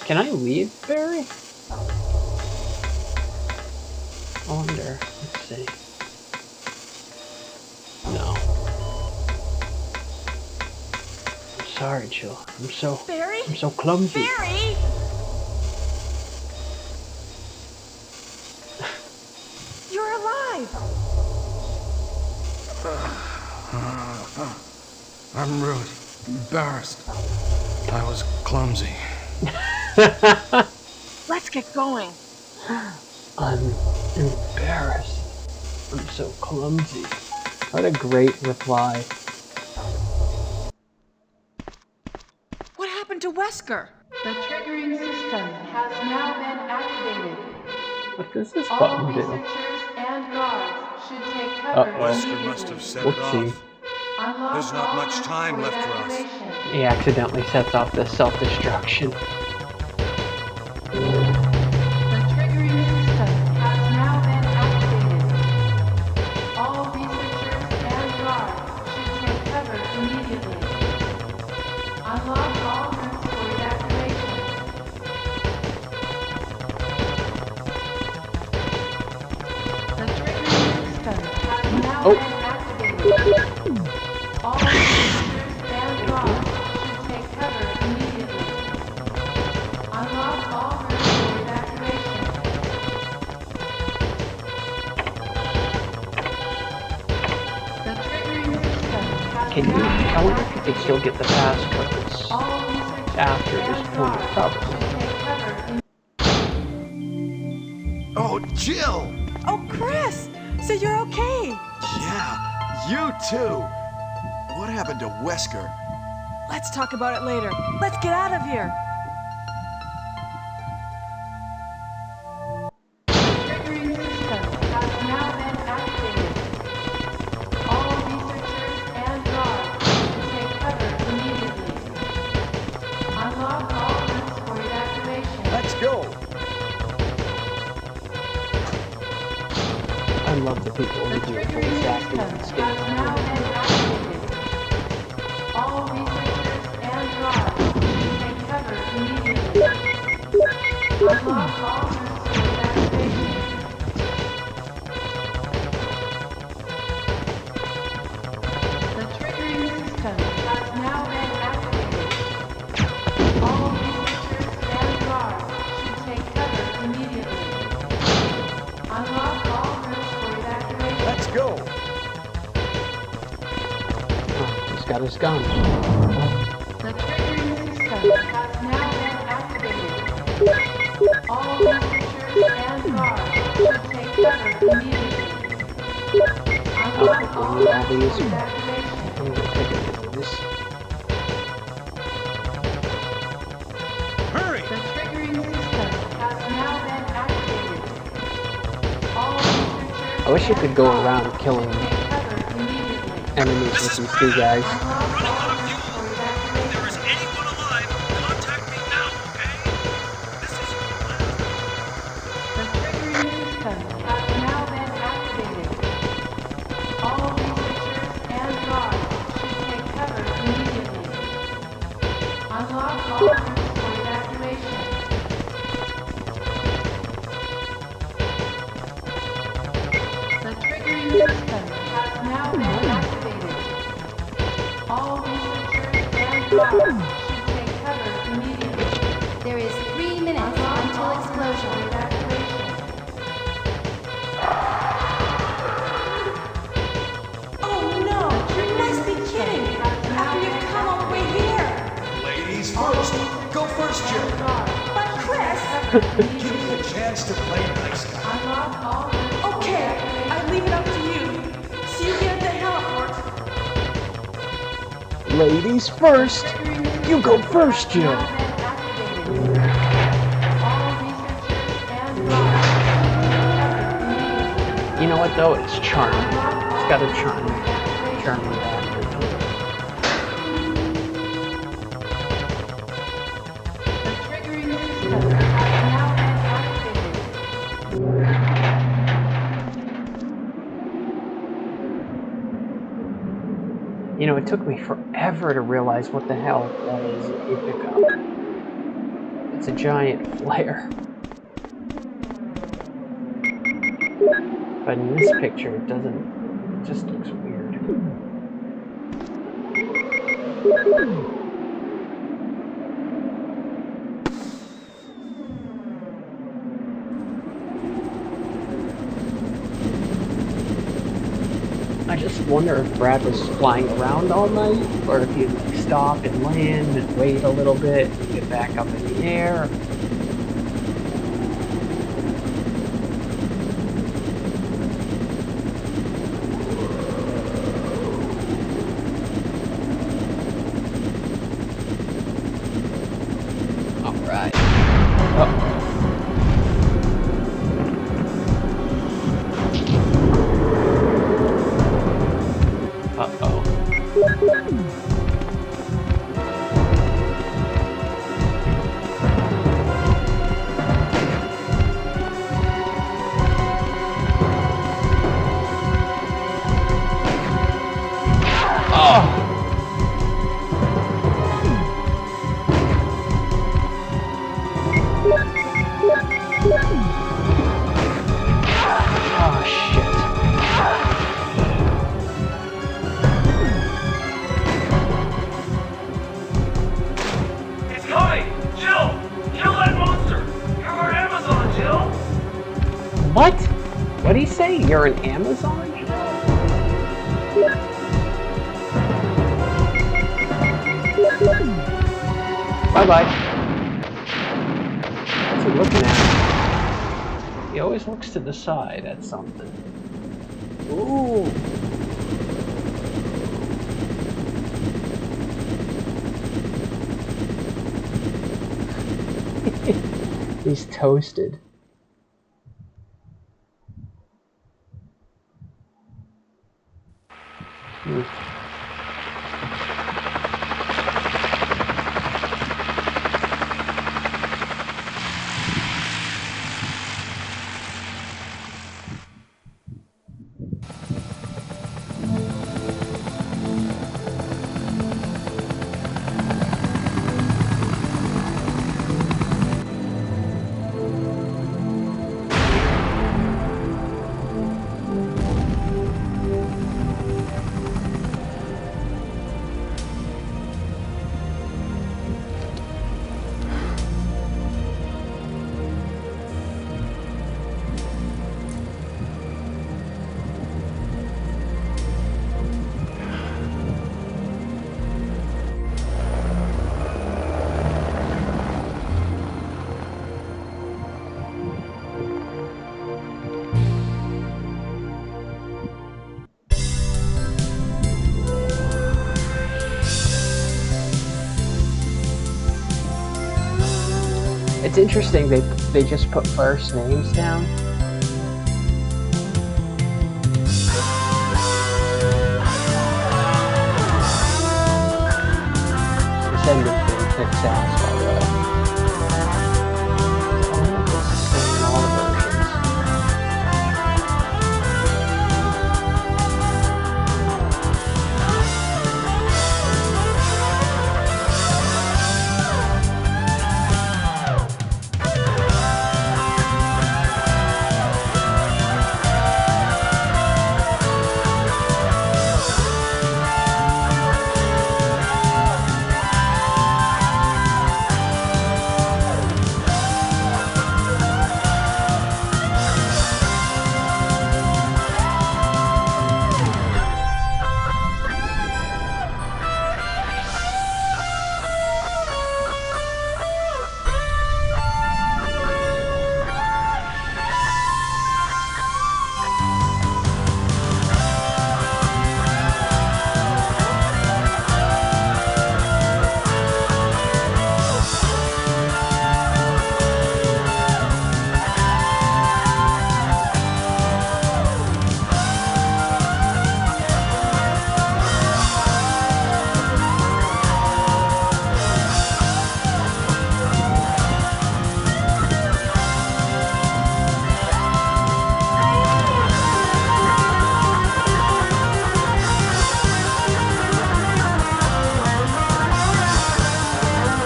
Can I leave, Barry? I wonder. Let's see. No. I'm sorry, Jill. Barry? I'm so clumsy. Barry! You're alive! I'm really embarrassed. I was clumsy. Let's get going. I'm embarrassed. I'm so clumsy. What a great reply. What happened to Wesker? The triggering system has now been activated. What does this All button do? researchers and guards should take cover Wesker must have set it Whoopsie. off. Unlock There's not all much rooms time for left for us. evacuation. He accidentally sets off the self-destruction. The triggering system has now been activated. All researchers and guards should take cover immediately. Unlock all rooms for evacuation. The triggering system has now been activated. All researchers and guards should take cover immediately. Unlock all rooms for evacuation. The triggering system has Can you? now I been wonder if you could still get the passcodes All researchers after this and point. guards Probably. should take cover Oh, Jill! Oh, Chris! So you're okay? Yeah, you too! What happened to Wesker? Let's talk about it later. Let's get out of here. triggering system has now been activated. All researchers and guards should take cover immediately. Unlock all rooms for evacuation. Let's go! I love the people The who do triggering voice acting system in this has game. now been activated. All researchers and guards should take cover immediately. Unlock all rooms for evacuation. got his gun. The triggering system has now been activated. All researchers and guards should take cover immediately. Unlock all We need all these. evacuation. I'm gonna take it with this. Hurry! The triggering system has now been activated. All researchers I wish you could go and around guards killing should take cover immediately. enemies with these two guys. Unlock Running all out of units fuel. for If evacuation. there is anyone alive, contact me now, okay? This is your last. The triggering system has now been activated. All researchers and guards should take cover immediately. Unlock all routes for evacuation. The triggering system has now been activated. All researchers and guards should take cover immediately. There is 3 minutes until explosion. Oh no! You must be kidding! After you've come all the way here! Ladies first! Go first, Jill! But Chris! Give me a chance to play nice guy. Unlock all routes for Okay, evacuation. I leave it up to you. See you here at the heliport. Ladies first! You go first, Jill! All researchers and guards You know what though? It's charming. It's got a charming factor to it. The triggering system has now been activated. You know, it took me forever to realize what the hell that is that you pick up. It's a giant flare. But in this picture, it doesn't. It just looks weird. I just wonder if Brad was flying around all night, or if he'd like stop and land and wait a little bit and get back up in the air. Alright. Uh-oh. Oh, shit. It's coming! Jill! Kill that monster! You're our Amazon, Jill! What? What'd he say? You're an Amazon? Bye-bye. What's he looking at? He always looks to the side at something. Ooh. He's toasted. It's interesting they just put first names down. This ending thing kicks ass, by the way. I wonder if this is the same in all the versions.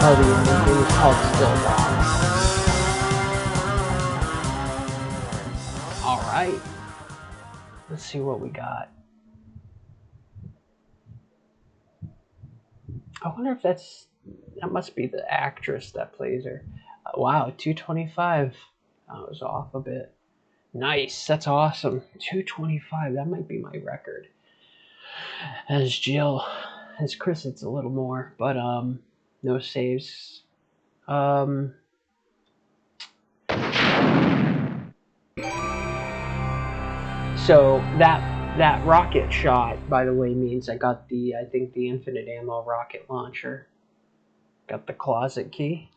Oh, the ending is called Still Dawn. Alright. Let's see what we got. I wonder if that must be the actress that plays her. Wow, 225. I was off a bit. Nice, that's awesome. 225, that might be my record. As Jill, as Chris, it's a little more, but no saves. So that rocket shot, by the way, means I got I think the infinite ammo rocket launcher. Got the closet key.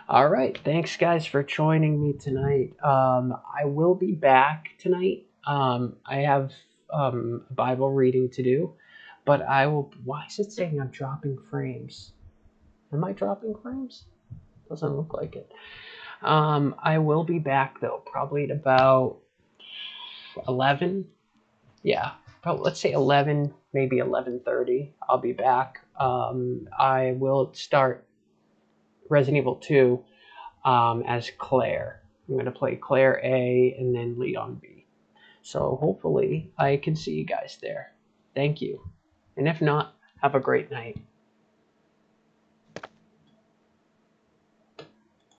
All right, thanks guys for joining me tonight. I will be back tonight. I have a Bible reading to do, but I will. Why is it saying I'm dropping frames? Am I dropping frames? Doesn't look like it. I will be back though, probably at about 11. Yeah, probably, let's say 11, maybe 11:30. I'll be back. I will start Resident Evil 2 as Claire. I'm going to play Claire A and then Leon B. So hopefully I can see you guys there. Thank you. And if not, have a great night.